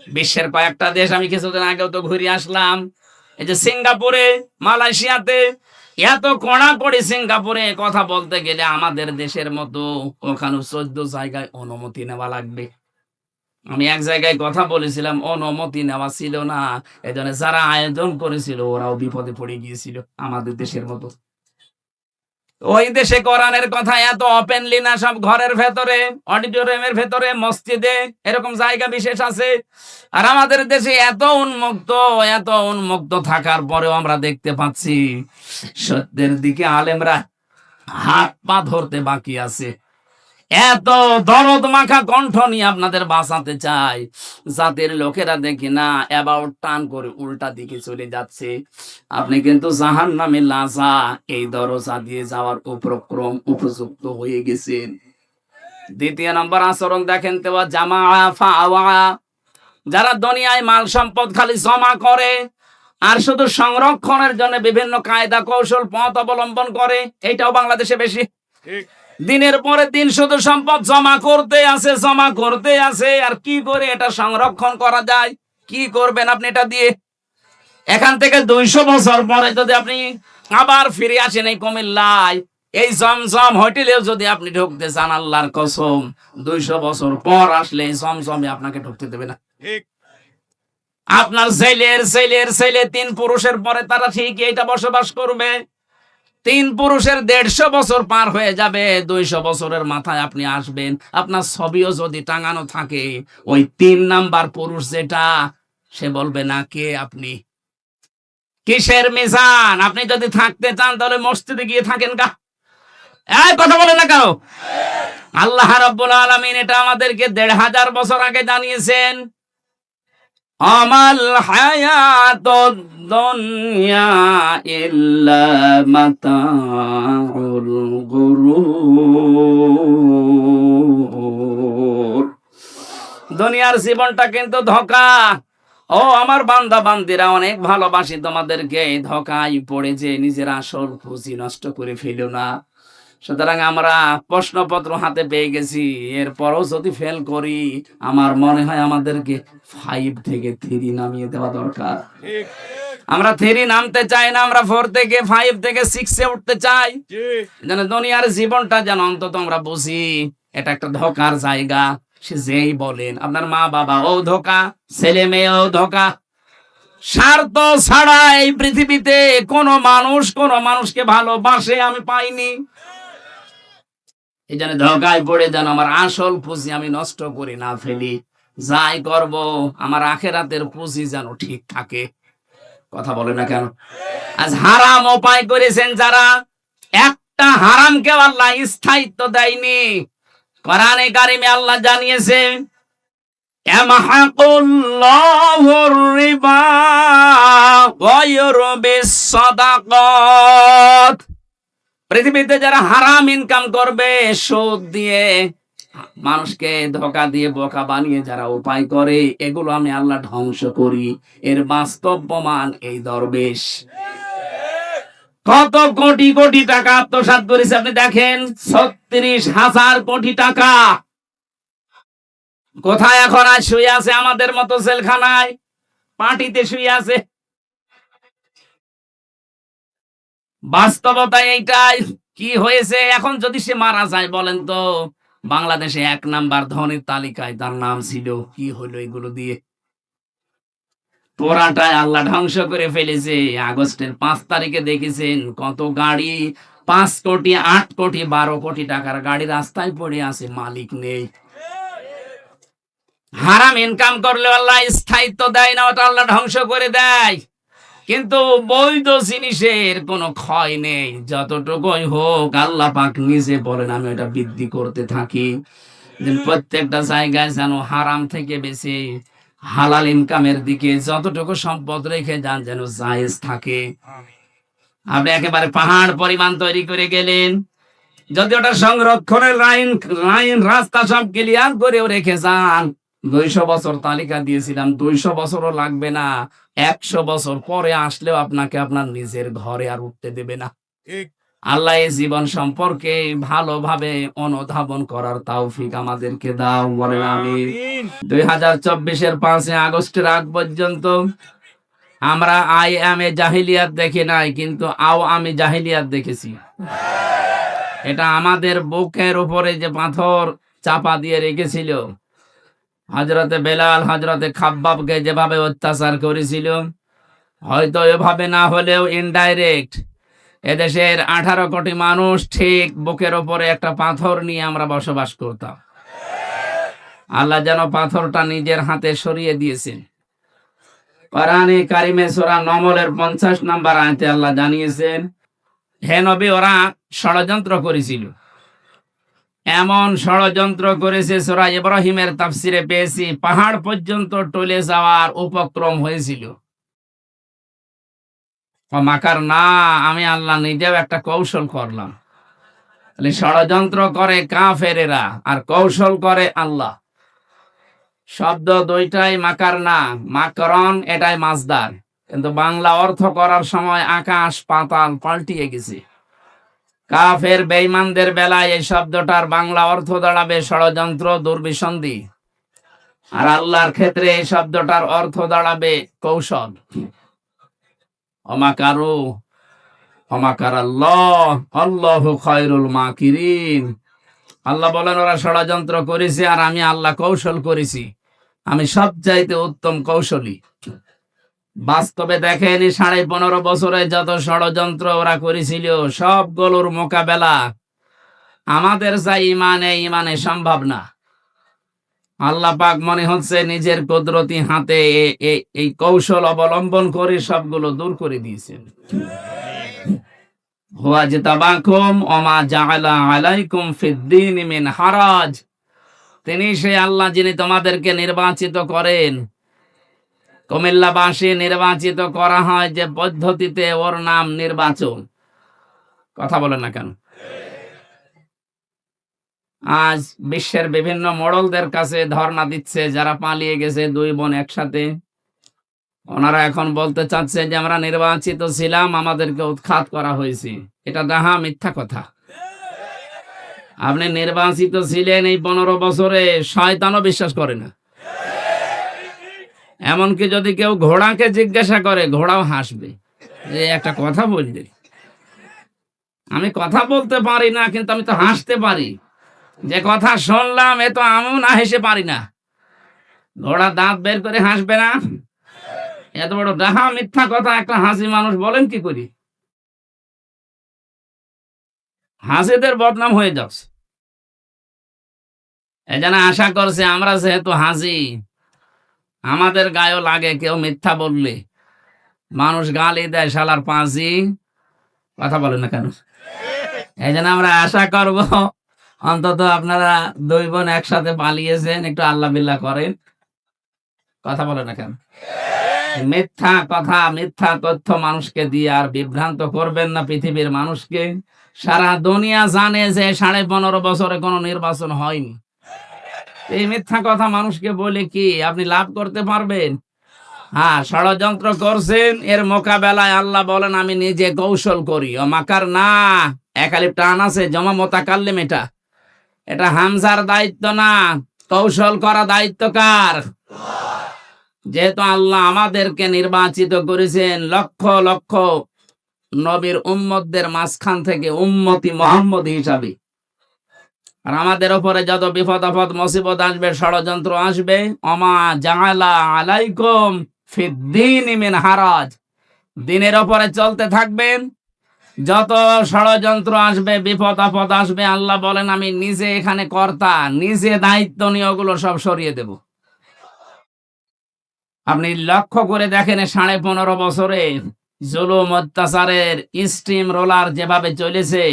বিশ্বের কয়েকটা দেশ আমি কিছুদিন আগেও তো ঘুরে আসলাম। এই যে সিঙ্গাপুরে, মালয়েশিয়াতে এত কড়াকড়ি। সিঙ্গাপুরে কথা বলতে গেলে আমাদের দেশের মতো ওখানে 14 জায়গায় অনুমতি নেওয়া লাগবে। আমি এক জায়গায় কথা বলেছিলাম, অনুমতি নেওয়া ছিল না। এজন্য যারা আয়োজন করেছিল ওরাও বিপদে পড়ে গিয়েছিল, আমাদের দেশের মতো। ওই দেশে কোরআনের কথা এত ওপেনলি না, সব ঘরের ভেতরে, অডিটোরিয়ামের ভেতরে, মসজিদে, এরকম জায়গা বিশেষ আছে। আর আমাদের দেশে এত উন্মুক্ত থাকার পরেও আমরা দেখতে পাচ্ছি সত্যের দিকে আলেমরা হাত পা ধরতে বাকি আছে। এত দরদ মাখা কণ্ঠ নিয়ে আপনাদের বাঁচাতে চাই, জাতের লোকেরা দেখি না অ্যাবাউট টান করে উল্টা দিকে চলে যাচ্ছে। আপনি কিন্তু জাহান্নামে লাজা, এই দরজা দিয়ে যাওয়ার উপযুক্ত হয়ে গেছেন। 2 নম্বর আচরণ দেখেন তো, জামা ফাওয়া, যারা দুনিয়ায় মাল সম্পদ খালি জমা করে আর শুধু সংরক্ষণের জন্য বিভিন্ন কায়দা কৌশল পথ অবলম্বন করে, এটাও বাংলাদেশে বেশি। দিনের পরে দিন শুধু সম্পদ জমা করতে আছে। আর কি করে এটা সংরক্ষণ করা যায়? কি করবেন আপনি এটা দিয়ে? এখান থেকে 200 বছর পরে যদি আপনি আবার ফিরে আসেন এই কুমিল্লায়, এই জমজম হোটেলেও যদি আপনি ঢুকতে চান, আল্লাহর কসম 200 বছর পর আসলে এই জমজমে আপনাকে ঢুকতে দেবে না। আপনার ছেলের 3 পুরুষের পরে তারা ঠিক এটা বসবাস করবে। 3 পুরুষের 150 বছর পার হয়ে যাবে, 200 বছরের মাথায় আপনি আসবেন। আপনার ছবিও যদি টাঙানো থাকে, ওই 3 নাম্বার পুরুষ যেটা, সে বলবে না কে আপনি, কিসের মিজান? আপনি যদি থাকতে চান তাহলে মসজিদে গিয়ে থাকেন গা। এই কথা বলেন না কেন? আল্লাহ রাব্বুল আলামিন এটা আমাদেরকে 1500 বছর আগে জানিয়েছেন। আমাল হায়াতুদ দুনিয়া ইল্লা মাতাউল গুরুর। দুনিয়ার জীবনটা কিন্তু ধোঁকা। ও আমার বান্দা বান্দিরা, অনেক ভালোবাসি তোমাদেরকে। ধোঁকায় পড়ে যে নিজের আসল পুঁজি নষ্ট করে ফেলো না। সুতরাং আমরা প্রশ্নপত্র হাতে পেয়ে গেছি, এরপরও যদি ফেল করি, আমার মনে হয় আমাদেরকে 5 থেকে 3 নামিয়ে দেওয়া দরকার। আমরা 3 নামতে চাই না, আমরা 4 থেকে 5 থেকে 6 উঠতে চাই। যেন দুনিয়ার জীবনটা যেন অন্তত আমরা বুঝি এটা একটা ধোঁকার জায়গা। সে যেই বলেন, আপনার মা বাবা ও ধোঁকা, ছেলে মেয়েও ধোঁকা। স্বার্থ ছাড়া এই পৃথিবীতে কোন মানুষকে ভালোবাসে আমি পাইনি। এই জন্য ধোঁকায় পড়ে যেন আমার আসল পুঁজি আমি নষ্ট করে না ফেলি। যাই করব আমার আখেরাতের পুঁজি যেন ঠিক থাকে। কথা বলে না কেন? আজ হারাম উপায় করেছেন যারা, একটা হারামকে আল্লাহ স্থায়িত্ব দেয়নি। কোরআনে কারিমে আল্লাহ জানিয়েছেন, ইয়ামহাকুল্লাহুর রিবা ওয়া ইউরবিস সাদাকাত। পৃথিবীতে যারা হারাম ইনকাম করবে, সুদ দিয়ে, মানুষকে ধোঁকা দিয়ে বোকা বানিয়ে যারা উপায় করে, এগুলো আমি আল্লাহ ধ্বংস করি। এর বাস্তব প্রমাণ এই দরবেশ কত কোটি কোটি টাকা আত্মসাৎ করেছে আপনি দেখেন। 36,000 কোটি টাকা কোথায় এখন? আজ শুয়ে আছে আমাদের মতো জেলখানায়, পার্টিতে শুয়ে আছে। বাস্তবতা এইটাই। কি হয়েছে এখন? যদি সে মারা যায়, বলেন তো, বাংলাদেশে 1 নাম্বার ধনের তালিকায় তার নাম ছিল। কি হলো এগুলো দিয়ে? পোড়াটাই আল্লাহ ধ্বংস করে ফেলেছে। আগস্টের 5 তারিখে দেখেছেন কত গাড়ি, 5 কোটি 8 কোটি 12 কোটি টাকার গাড়ি রাস্তায় পড়ে আছে, মালিক নেই। হারাম ইনকাম করলে আল্লাহ স্থায়িত্ব দেয় না, ওটা আল্লাহ ধ্বংস করে দেয়। কিন্তু বৈধ জিনিসের কোনো ক্ষয় নেই, যতটুকুই হোক আল্লাহ পাক নিজে বলেন আমি ওটা বৃদ্ধি করতে থাকি। প্রত্যেকটা জায়গায় যেন হারাম থেকে বেশি হালাল ইনকামের দিকে যতটুকু সম্পদ রেখে যান, যেন জায়েজ থাকে। আপনি একেবারে পাহাড় পরিমাণ তৈরি করে গেলেন, যদি ওটা সংরক্ষণের লাইন রাস্তা সব ক্লিয়ার করেও রেখে যান, 200 বছর তালিকা দিয়েছিলাম, 200 বছরও লাগবে না, 100 বছর পরে আসলেও আপনাকে আপনার নিজের ঘরে আর উঠতে দেবে না। আল্লাহ এই জীবন সম্পর্কে ভালোভাবে অনুধাবন করার তৌফিক আমাদেরকে দাও, বলেন আমিন। 2024-এর 5 আগস্টের আগ পর্যন্ত আমরা আই জাহিলিয়াত দেখি নাই, কিন্তু আমি জাহিলিয়াত দেখেছি। এটা আমাদের বুকের উপরে যে পাথর চাপা দিয়ে রেখেছিল, হযরতে বেলাল, হযরতে খাব্বাবকে যেভাবে অত্যাচার করেছিল, হয়তো এভাবে না হলেও ইনডাইরেক্ট এদেশের 18 কোটি মানুষ ঠিক বুকের উপরে একটা পাথর নিয়ে আমরা বসবাস করতাম। আল্লাহ যেন পাথরটা নিজের হাতে সরিয়ে দিয়েছেন। কোরআনে কারিমে সূরা নমলের 50 নম্বর আয়াতে আল্লাহ জানিয়েছেন, হে নবী, ওরা ষড়যন্ত্র করেছিল। এমন ষড়যন্ত্র করেছে, সূরা ইব্রাহিমের তাফসিরে পেয়েছি, পাহাড় পর্যন্ত টলে যাওয়ার উপক্রম হয়েছিল। মাকার না, আমি আল্লাহ নিজেও একটা কৌশল করলাম। ষড়যন্ত্র করে কাফেরেরা আর কৌশল করে আল্লাহ। শব্দ দুইটাই মাকার না, মাকরন এটাই মাসদার। কিন্তু বাংলা অর্থ করার সময় আকাশ পাতাল পাল্টিয়ে গেছে। কাফের বেঈমানদের বেলায় এই শব্দটার বাংলা অর্থ দাঁড়াবে ষড়যন্ত্র, দুর্বিসন্ধি। আর আল্লাহর ক্ষেত্রে এই শব্দটার অর্থ দাঁড়াবে কৌশল। অমাকারু অমাকার আল্লাহ আল্লাহু খায়রুল মাকিরিন। আল্লাহ বলেন ওরা ষড়যন্ত্র করেছে আর আমি আল্লাহ কৌশল করেছি, আমি সবচাইতে উত্তম কৌশলী। বাস্তবে দেখেনি 15.5 বছরে যত ষড়যন্ত্র ওরা করেছিল সবগুলোর মোকাবেলা আমাদের যা ইমানে সম্ভব না। আল্লাহ পাক মনে হচ্ছে নিজের কুদরতি হাতে এই কৌশল অবলম্বন করে সবগুলো দূর করে দিয়েছেন। হুয়া জিতাবাকুম ওমা জাআলা আলাইকুম ফিদ্দীন মিন হারাজ। তিনি সেই আল্লাহ যিনি তোমাদেরকে নির্বাচিত করেন। কুমিল্লাবাসী নির্বাচিত করা হয় যে পদ্ধতিতে, ওর নাম নির্বাচন। কথা বলেন না কেন? আজ বিশ্বের বিভিন্ন মোড়লদের কাছে ধর্ণা দিচ্ছে যারা পালিয়ে গেছে, দুই বোন একসাথে। ওনারা এখন বলতে চাচ্ছে যে আমরা নির্বাচিত ছিলাম, আমাদেরকে উৎখাত করা হয়েছে। এটা ডাহা মিথ্যা কথা। আপনি নির্বাচিত ছিলেন এই 15 বছরে, শয়তানও বিশ্বাস করে না। এমনকি যদি কেউ ঘোড়াকে জিজ্ঞাসা করে, ঘোড়াও হাসবে যে একটা কথা বললি। আমি কথা বলতে পারি না, কিন্তু আমি তো হাসতে পারি। যে কথা শুনলাম এ তো আমিও না হেসে পারি না। ঘোড়া দাঁত বের করে হাসবে না? এত বড় ডাহা মিথ্যা কথা একটা হাসি মানুষ বলেন কি করি? হাসিদের বদনাম হয়ে যাচ্ছে। এজন্য আশা করছে আমরা যেহেতু হাসি, আমাদের গায়েও লাগে কেউ মিথ্যা বললে। মানুষ গালি দেয় শালার পাঁচি। কথা বলেন না কেন? এই জন্য আমরা আশা করব অন্তত আপনারা দুই বোন একসাথে পালিয়েছেন, একটু আল্লাহ বিল্লাহ করেন। কথা বলেন না কেন? মিথ্যা কথা, মিথ্যা তথ্য মানুষকে দিয়ে আর বিভ্রান্ত করবেন না পৃথিবীর মানুষকে। সারা দুনিয়া জানে যে 15.5 বছরে কোনো নির্বাচন হয়নি। এই মিথ্যা কথা মানুষকে বলে কি আপনি লাভ করতে পারবেন? হ্যাঁ, ষড়যন্ত্র করছেন, এর মোকাবেলায় আল্লাহ বলেন আমি নিজে কৌশল করি। অমাকার না, একালিপ টান আছে জমা মোতাকাল্লিম। এটা হামজার দায়িত্ব না, কৌশল করা দায়িত্ব কার? যেহেতু আল্লাহ আমাদেরকে নির্বাচিত করেছেন লক্ষ লক্ষ নবীর উম্মতদের মাঝখান থেকে উম্মতি মুহাম্মদ হিসাবে, আর আমাদের উপরে যত বিপদ আপদ মুসিবত আসবে, ষড়যন্ত্র আসবে, ওমা জাআলা আলাইকুম ফিদ্দীন মিন হারাজ, দিনের উপরে চলতে থাকবেন। যত ষড়যন্ত্র আসবে, বিপদ আপদ আসবে, আল্লাহ বলেন আমি নিজে এখানে কর্তা, নিজে দায়িত্ব নিয়ে ওগুলো সব সরিয়ে দেব। আপনি লক্ষ্য করে দেখেন 15.5 বছরে জুলুম অত্যাচারের স্টিম রোলার যেভাবে চলেছে।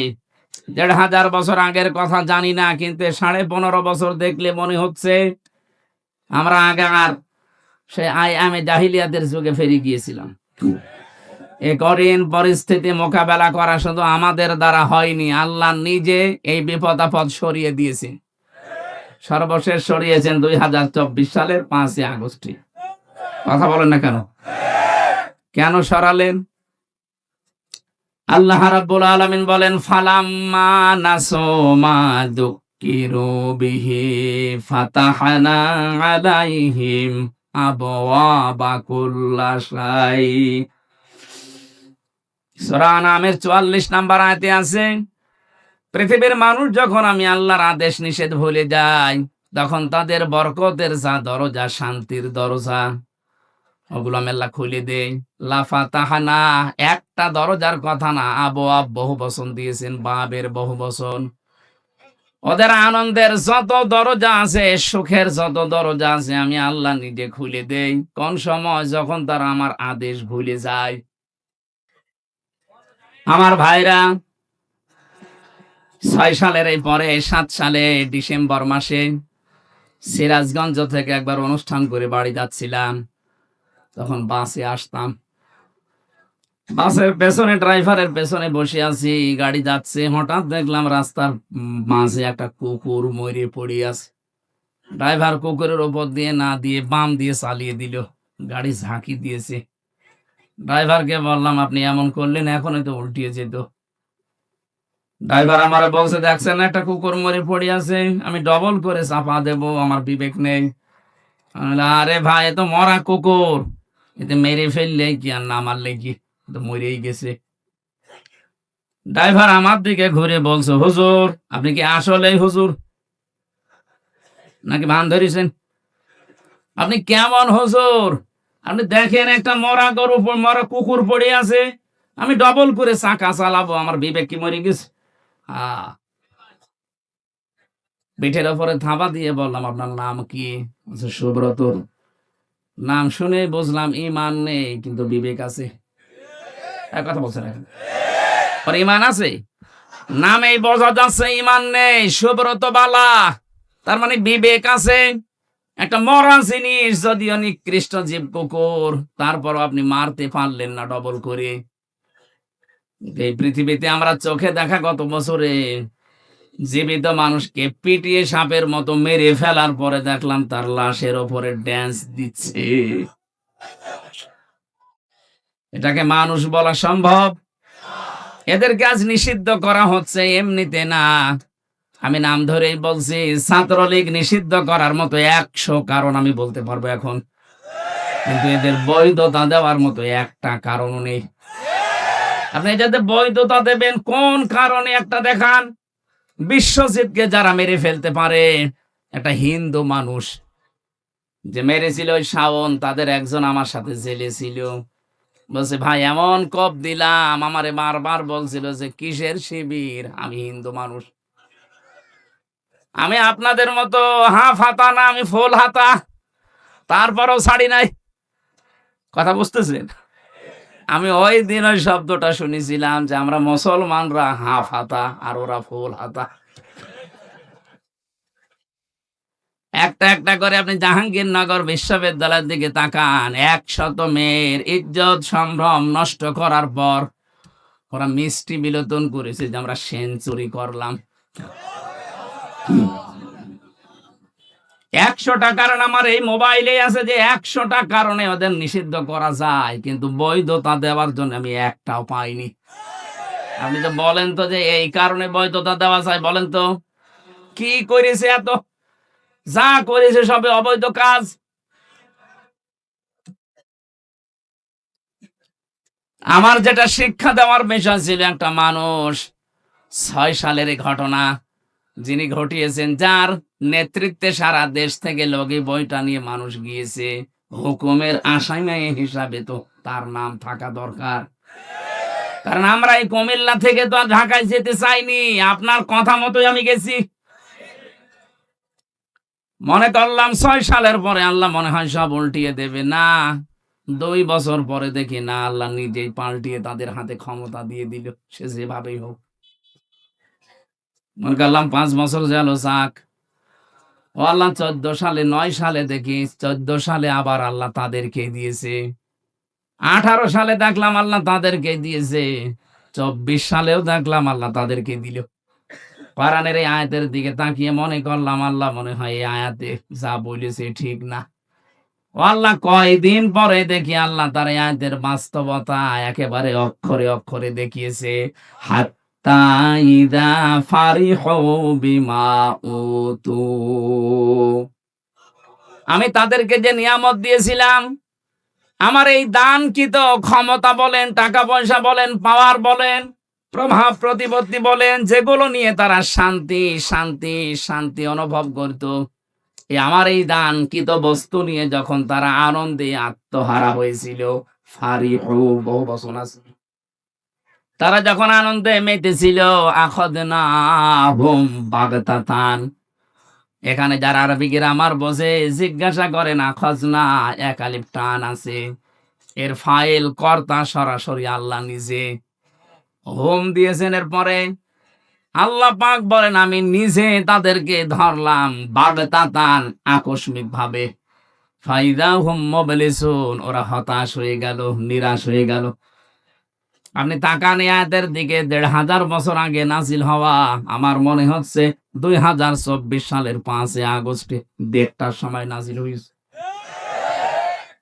1500 বছর আগের কথা জানি না, কিন্তু 15.5 বছর দেখলে মনে হচ্ছে আমরা আগার সে আইয়ামে জাহিলিয়াতের যুগে ফিরে গিয়েছিলাম। এই কঠিন পরিস্থিতি মোকাবেলা করা শুধু আমাদের দ্বারা হয়নি, আল্লাহ নিজে এই বিপদ আপদ সরিয়ে দিয়েছেন। সর্বশেষ সরিয়েছেন 2024 সালের 5 আগস্টে। কথা বলেন না কেন? কেন সরালেন? আল্লাহ রাব্বুল আলামিন বলেন ফালাম্মা নাসু মা যুকিরু বিহি ফাতাহনা আলাইহিম আবওয়াবা কুল্লা শাই। সূরা নামের 44 নম্বর আয়াতে আছে, পৃথিবীর মানুষ যখন আমি আল্লাহর আদেশ নিষেধ ভুলে যায়, তখন তাদের বরকতের যা দরজা, শান্তির দরজা, ওগুলো আমি আল্লাহ খুলে দেই। লাফাতাহানা, একটা দরজার কথা না, আবওয়াব বহু বচন দিয়েছেন, বাবের বহু বচন। ওদের আনন্দের যত দরজা আছে, সুখের যত দরজা আছে, আমি আল্লাহ নিজে খুলে দেই। কোন সময়? যখন তারা আমার আদেশ ভুলে যায়। আমার ভাইরা, 6 সালের এই পরে 7 সালে ডিসেম্বর মাসে সিরাজগঞ্জ থেকে একবার অনুষ্ঠান করে বাড়ি যাচ্ছিলাম। তখন বাসে আসতাম, বাসের পেছনে ড্রাইভারের পেছনে বসে আছি, গাড়ি যাচ্ছে। হঠাৎ দেখলাম রাস্তার মাঝে একটা কুকুর মরে পড়ে আছে। ড্রাইভার কুকুরের উপর দিয়ে না দিয়ে বাম দিয়ে চালিয়ে দিল, গাড়ি ঝাঁকি দিয়েছে। ড্রাইভারকে বললাম, আপনি এমন করলেন, এখনই তো উল্টিয়ে যেত। ড্রাইভার আমারে বলছে, দেখছেন একটা কুকুর মরে পড়ে আছে, আমি ডবল করে চাপা দেব, আমার বিবেক নেই। আমি বললাম, আরে ভাই, এ তো মরা কুকুর, এতে মেরে ফেললে কি আর না মারলে কি, এ তো মরেই গেছে। ড্রাইভার আমার দিকে ঘুরে বলছে, হুজুর আপনি কি আসলেই হুজুর নাকি ভান ধরেছেন? আপনি কেমন হুজুর? আপনি দেখেন একটা মরা গরু মরা কুকুর পড়ে আছে, আমি ডবল করে চাকা চালাবো, আমার বিবেক কি মরে গেছে? আহ পিঠের ওপরে থাবা দিয়ে বললাম, আপনার নাম কি? বলছে, সুব্রত। নাম শুনে বুঝলাম ইমান নেই কিন্তু বিবেক আছে। এক কথা বলছেন এখন, ওর ইমান আছে, নামেই বোঝা যাচ্ছে ইমান নেই। সুব্রত বালা, তার মানে বিবেক আছে। একটা মরা জিনিস, যদিও নিকৃষ্ট জীব কুকুর, তারপরও আপনি মারতে পারলেন না ডবল করে। এই পৃথিবীতে আমরা চোখে দেখা গত বছরে জীবিত মানুষকে পিটিয়ে সাপের মতো মেরে ফেলার পরে দেখলাম তার লাশের ওপরে ড্যান্স দিচ্ছে। এটাকে মানুষ বলা সম্ভব? এদের কাজ নিষিদ্ধ করা হচ্ছে এমনিতে না, আমি নাম ধরেই বলছি। ছাত্রলীগ নিষিদ্ধ করার মতো 100 কারণ আমি বলতে পারবো এখন, কিন্তু এদের বৈধতা দেওয়ার মতো একটা কারণও নেই। আপনি যাদের বৈধতা দেবেন কোন কারণে একটা দেখান। বিশ্বজিৎকে যারা মেরে ফেলতে পারে, একটা হিন্দু মানুষ যে মেরেছিল ওই শাওন, তাদের একজন আমার সাথে জেলে ছিল। বলছে, ভাই এমন কপ দিলাম, আমারে বারবার বলছিল যে কিসের শিবির, আমি হিন্দু মানুষ। আমি আপনাদের মতো হাফ হাতা না, আমি ফুল হাতা, তারপরেও ছাড়ি নাই। কথা বুঝতেছেন? আমি ওই দিন ওই শব্দটা শুনেছিলাম যে আমরা মুসলমানরা হাফ হাতা আর ওরা ফুল হাতা। একটা একটা করে আপনি জাহাঙ্গীরনগর বিশ্ববিদ্যালয়ের দিকে তাকান, 100 মেয়ের ইজ্জত সম্ভ্রম নষ্ট করার পর ওরা মিষ্টি বিলোচন করেছে যে আমরা সেঞ্চুরি করলাম। 100টা কারণ আমার এই মোবাইলে আছে যে 100টা কারণে ওদের নিষিদ্ধ করা যায়, কিন্তু বৈধতা দেওয়ার জন্য আমি একটাও পাইনি। আপনি তো বলেন তো যে এই কারণে বৈধতা দেওয়া যায়, বলেন তো কি করেছে? এত যা করেছে সবে অবৈধ কাজ। আমার যেটা শিক্ষা দেওয়ার বিষয় ছিল, একটা মানুষ 6 সালের এই ঘটনা যিনি ঘটিয়েছেন, যার নেতৃত্বে সারা দেশ থেকে লগি বইটা নিয়ে মানুষ গিয়েছে, হুকুমের আসামি হিসাবে তো তার নাম থাকা দরকার। কারণ আমরা এই কুমিল্লা থেকে তো আর ঢাকায় যেতে চাইনি, আপনার কথা মতোই আমি গেছি। মনে করলাম 6 সালের পরে আল্লাহ মনে হয় সব উল্টিয়ে দেবে, না 2 বছর পরে দেখি না, আল্লাহ নিজেই পাল্টিয়ে তাদের হাতে ক্ষমতা দিয়ে দিল, সে যেভাবেই হোক। মনে করলাম 5 বছর গেল যাক, ও আল্লাহ 14 সালে 9 সালে দেখি 14 সালে আবার আল্লাহ তাদেরকে দিয়েছে, 18 সালে দেখলাম আল্লাহ তাদেরকে দিয়েছে, 24 সালেও দেখলাম আল্লাহ তাদেরকে দিল। কোরআনের এই আয়াতের দিকে তাকিয়ে মনে করলাম আল্লাহ মনে হয় এই আয়াতে যা বলেছে ঠিক না। ও আল্লাহ কয়দিন পরে দেখি আল্লাহ তার এই আয়াতের বাস্তবতা একেবারে অক্ষরে অক্ষরে দেখিয়েছে। হাত্তা ইযা ফারিহু বিমা উতু, আমি তাদেরকে যে নিয়ামত দিয়েছিলাম, আমার এই দানকৃত ক্ষমতা বলেন, টাকা পয়সা বলেন, পাওয়ার বলেন, প্রভাব প্রতিপত্তি বলেন, যেগুলো নিয়ে তারা শান্তি শান্তি শান্তি অনুভব করত, আমার এই দানকৃত বস্তু নিয়ে যখন তারা আনন্দে আত্মহারা হয়েছিল, ফারিহু বহু বচন আছে, তারা যখন আনন্দে মেতেছিল, আখাযনাহুম বাগতাতান। এখানে যারা আরবি গ্রামার বোঝে জিজ্ঞাসা করেন, আখাযনা এক আলিফ টান আছে, এর ফাইল কর্তা সরাসরি আল্লাহ নিজে, হোম দিয়েছেন। এরপরে আল্লাহ পাক বলেন, আমি নিজে তাদেরকে ধরলাম বাগতাতান, আকস্মিক ভাবে, ফাইদা হুম মুবলিসুন, ওরা হতাশ হয়ে গেল, নিরাশ হয়ে গেল। আপনি তাকান আয়াতের দিকে, 1500 বছর আগে নাজিল হওয়া, আমার মনে হচ্ছে 2024 সালের 5 আগস্টে 1:30টার সময় নাজিল হয়েছে।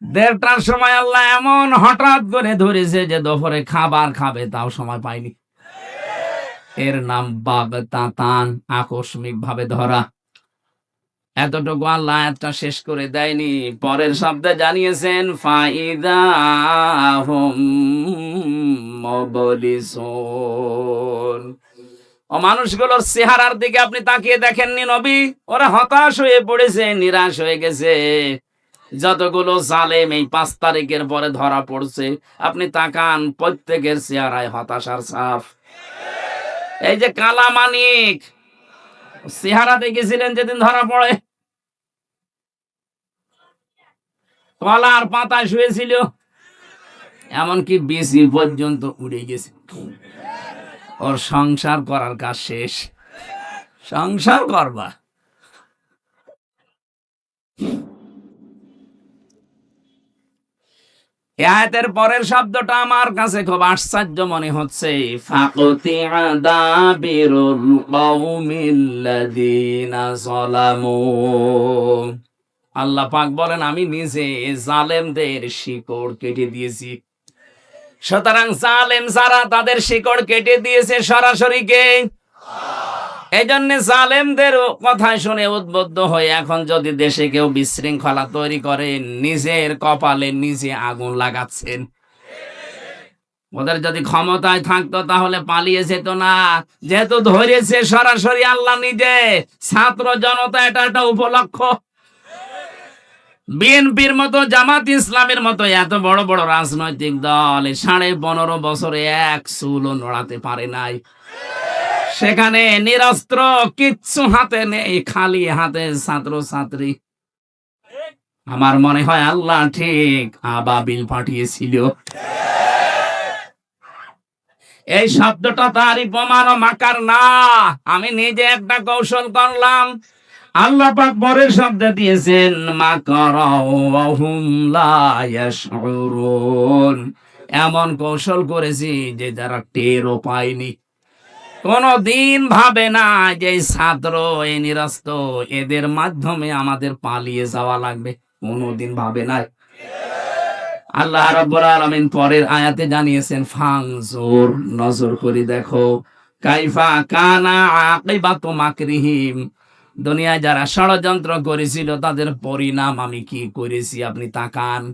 দেড়টার সময় আল্লাহ এমন হঠাৎ করে ধরেছে যে দুপুরে খাবার খাবে তাও সময় পায়নি। এর নাম বাগতাতান, আকস্মিক ভাবে ধরা। এতটুকু আল্লাহ আয়াতটা শেষ করে দেয়নি, পরের শব্দে জানিয়েছেন ফাইদা হুম মুবলিসুন। ও মানুষগুলোর চেহারার দিকে আপনি তাকিয়ে দেখেননি নবী? ওরা হতাশ হয়ে পড়েছে, নিরাশ হয়ে গেছে। যতগুলো জালেম এই 5 তারিখের পরে ধরা পড়ছে, আপনি তাকান, প্রত্যেকের চেহারায় হতাশার ছাপ। এই যে কালা মানিক চেহারা দেখেছিলেন যেদিন ধরা পড়ে, কলার পাতায় শুয়েছিল, এমনকি বিসি পর্যন্ত উড়ে গেছে। ওর সংসার করার কাজ শেষ। সংসার করবা। এই আয়াতের পরের শব্দটা আমার কাছে খুব আশ্চর্য মনে হচ্ছে, ফাকুতিআ দাবিরুল কওমিল্লাযীনা যালামু। আল্লাহ পাক বলেন, আমি নিজে জালেমদের শিকড় কেটে দিয়েছি। সুতরাং জালেম যারা, তাদের শিকড় কেটে দিয়েছে সরাসরি কে? এই জন্য জালেমদের কথা শুনে উদ্বুদ্ধ হয়ে এখন যদি দেশে কেউ বিশৃঙ্খলা তৈরি করে, নিজের কপালে নিজে আগুন লাগাচ্ছেন। ওদের যদি ক্ষমতায় থাকতো তাহলে পালিয়ে যেত না, যেহেতু ধরেছে সরাসরি আল্লাহ নিজে। ছাত্র জনতা এটা একটা উপলক্ষ। বিএনপির মতো, জামাত ইসলামের মতো এত বড় বড় রাজনৈতিক দল 15.5 বছরে এক চুলও নড়াতে পারে নাই। সেখানে নিরস্ত্র, কিচ্ছু হাতে নেই, খালি হাতে ছাত্র ছাত্রী। আমার মনে হয় আল্লাহ ঠিক আবাবিল পাঠিয়েছিল। এই শব্দটা তারই প্রমাণ, মাকার না। আমি নিজে একটা কৌশল করলাম। আল্লাহ পাক পরের শব্দ দিয়েছেন মাকারাও ওয়া হুম লা ইয়াশউরুন। এমন কৌশল করেছি যে যারা টেরও পায়নি। কোনদিন ভাবে না যে ছাত্র, এই নিরস্ত, এদের মাধ্যমে আমাদের পালিয়ে যাওয়া লাগবে, কোনদিন ভাবে নাই। আল্লাহ রাব্বুল আলামিন পরের আয়াতে জানিয়েছেন ফাংজুর, নজর করে দেখো, কাইফা কানা আকিবাতু মাকরিহিম। দুনিয়ায় যারা ষড়যন্ত্র করেছিল তাদের পরিণাম আমি কি করেছি আপনি তাকান।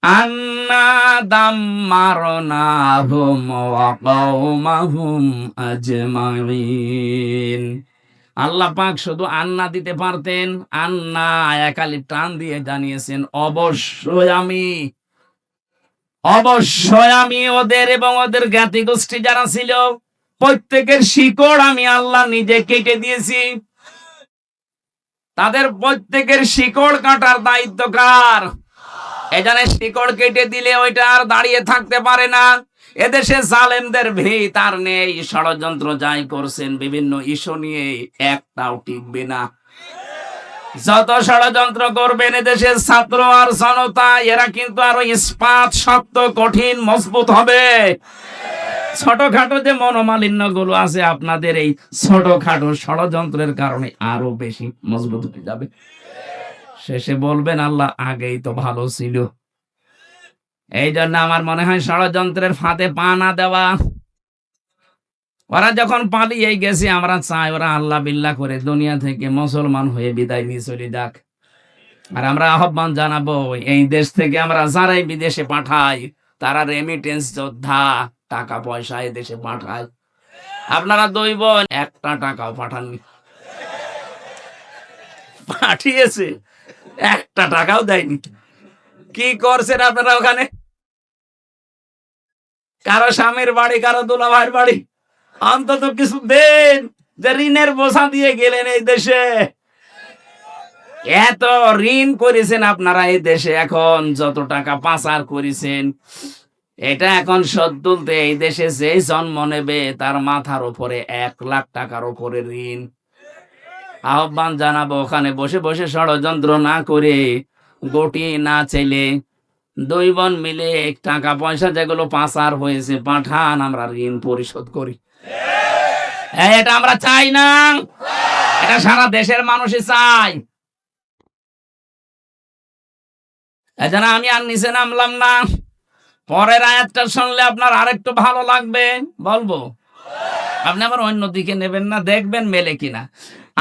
আন্না দাম্মারনাহুম ওয়া কওমাহুম আজমাইন। আল্লাহ পাক শুধু আন্না দিতে পারতেন, আন্না একালি টান দিয়ে জানিয়েছেন অবশ্যই আমি ওদের এবং ওদের জ্ঞাতি গোষ্ঠী যারা ছিল প্রত্যেকের শিকড় আমি আল্লাহ নিজে কেটে দিয়েছি। তাদের প্রত্যেকের শিকড় কাটার দায়িত্ব কার? এখানে শিকড় কেটে দিলে ওইটা আর দাঁড়িয়ে থাকতে পারে না। এদেশে জালেমদের ভিত আর নেই। ষড়যন্ত্র যাই করছেন বিভিন্ন ইস্যু নিয়ে, একটাও টিকবে না। যত ষড়যন্ত্র করবেন এদেশের ছাত্র আর জনতা, এরা কিন্তু আরো ইস্পাত, শক্ত, কঠিন, মজবুত হবে। ছোটখাটো যে মনোমালিন্য গুলো আছে আপনাদের, এই ছোটখাটো ষড়যন্ত্রের কারণে আরো বেশি মজবুত হয়ে যাবে। শেষে বলবেন আল্লাহ আগেই তো ভালো ছিল। এই জন্য আমার মনে হয় ষড়যন্ত্রের ফাঁদে পা না দেওয়া। ওরা যখন পালিয়ে গেছে, আমরা চাই ওরা আল্লাহ বিল্লাহ করে দুনিয়া থেকে মুসলমান হয়ে বিদায় নিয়ে চলে যাক। আর আমরা আহ্বান জানাবো, এই দেশ থেকে আমরা যারাই বিদেশে পাঠাই, তারা রেমিটেন্স যোদ্ধা, টাকা পয়সা এই দেশে পাঠায়। আপনারা 2 বোন একটা টাকাও পাঠাননি। পাঠিয়েছে, একটা টাকাও দেয়নি। কি করছেন আপনারা ওখানে? কারো স্বামীর বাড়ি, কারো দুলা ভাইয়ের বাড়ি, অন্তত কিছু দেন। যে ঋণের বোঝা দিয়ে গেলেন এই দেশে, এত ঋণ করেছেন আপনারা এই দেশে, এখন যত টাকা পাচার করেছেন, এটা এখন শোধ তুলতে এই দেশে যে জন্ম নেবে তার মাথার উপরে 1 লাখ টাকার উপরে ঋণ। আহ্বান জানাবো, ওখানে বসে বসে ষড়যন্ত্র না করে, গোটি না চাইলে 2 বোন মিলে টাকা পয়সা যেগুলো পাচার হয়েছে পাঠান, আমরা ঋণ পরিশোধ করি। এটা আমরা চাই না, এটা সারা দেশের মানুষই চায়। এজন্য আমি আর নিচে নামলাম না। পরের আয়াতটা শুনলে আপনার আরেকটু ভালো লাগবে, বলবো। আপনি আবার অন্য দিকে নেবেন না, দেখবেন মেলে কিনা।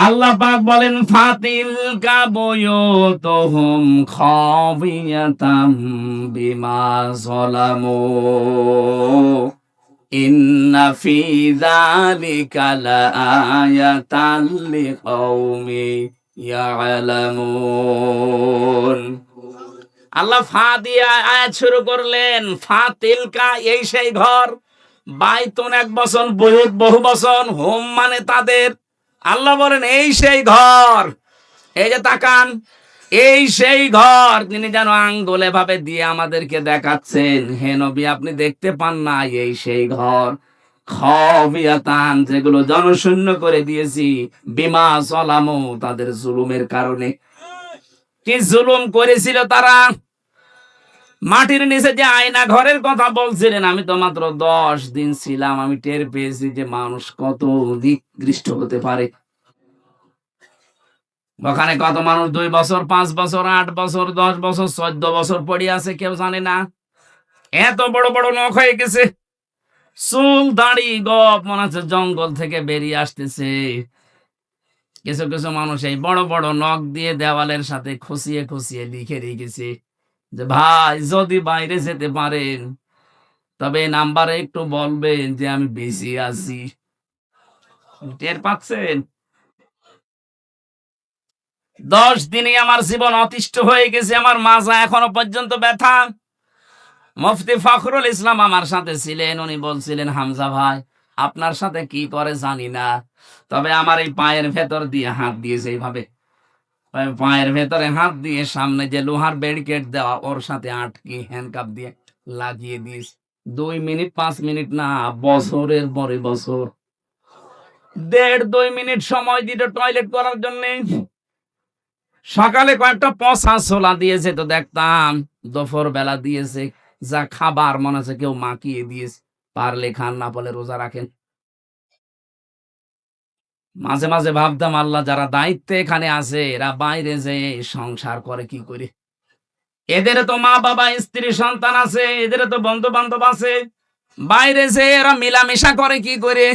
আল্লাহ পাক বলেন, ফাতিল কাবুয়ুতুহুম খাবিয়াতাম বিমা যালামু ইন্না ফি যালিকা লাআয়াতাল লিকাউমি ইয়ালামুন। আল্লাহ ফা দিয়ে আয়াত শুরু করলেন। ফাতিলকা, এই সেই ঘর। বাইতুন এক বছর, বহুত বহু বছর, হোম মানে তাদের। আল্লাহ বলেন এই সেই ঘর। এই যে তাকান, এই সেই ঘর। তিনি যেন আঙ্গুলে ভাবে দিয়ে আমাদেরকে দেখাচ্ছেন, হে নবী আপনি দেখতে পান না, এই সেই ঘর। খাবিয়াতান, যেগুলো জনশূন্য করে দিয়েছি, বিমা সালামু, তাদের জুলুমের কারণে। কি জুলুম করেছিল তারা? মাটির নিচে যে আয়না ঘরের কথা বলছিলেন, আমি তো মাত্র 10 দিন ছিলাম, আমি টের পেয়েছি যে মানুষ কত নিকৃষ্ট হতে পারে। ওখানে কত মানুষ 2 বছর, 5 বছর, 8 বছর, 10 বছর, 14 বছর পড়ে আছে, কেউ জানে না। এত বড় বড় নখ হয়ে গেছে, চুল দাড়ি গপ, মনে হচ্ছে জঙ্গল থেকে বেরিয়ে আসতেছে। কিছু কিছু মানুষ এই বড় বড় নখ দিয়ে দেওয়ালের সাথে খুশিয়ে খুশিয়ে লিখে রেখেছে যে ভাই যদি বাইরে যেতে পারেন তবে নাম্বারে একটু বলবেন যে আমি বেশি আছি। টের পাচ্ছেন? 10 দিনে আমার জীবন অতিষ্ঠ হয়ে গেছে, আমার মাজা এখনো পর্যন্ত ব্যথা। মুফতি ফখরুল ইসলাম আমার সাথে ছিলেন, উনি বলছিলেন, হামজা ভাই আপনার সাথে কি করে জানি না, তবে আমার এই পায়ের ভেতর দিয়ে হাত দিয়েছে এইভাবে, পায়ের ভেতরে হাত দিয়ে সামনে যে লোহার ব্যারিকেড দেওয়া ওর সাথে আটকে হ্যান্ডকাপ দিয়ে লাগিয়ে দিস। 2 মিনিট 5 মিনিট না, বছরের পরে বছর। 1.5-2 মিনিট সময় দিত টয়লেট করার জন্য। সকালে কয়েকটা পচা ছোলা দিয়েছে তো দেখতাম, দুপুর বেলা দিয়েছে যা খাবার মনে হচ্ছে কেউ মাখিয়ে দিয়েছে। পারলে খান, না পারলে রোজা রাখেন। মাঝে মাঝে ভাবতাম আল্লাহ যারা দায়িত্বে এখানে আছে এরা বাইরে যে সংসার করে কি করে। এদের তো মা বাবা স্ত্রী সন্তান আছে, এদের তো বন্ধু বান্ধব আছে, বাইরে যে এরা মিলামেশা করে কি করে।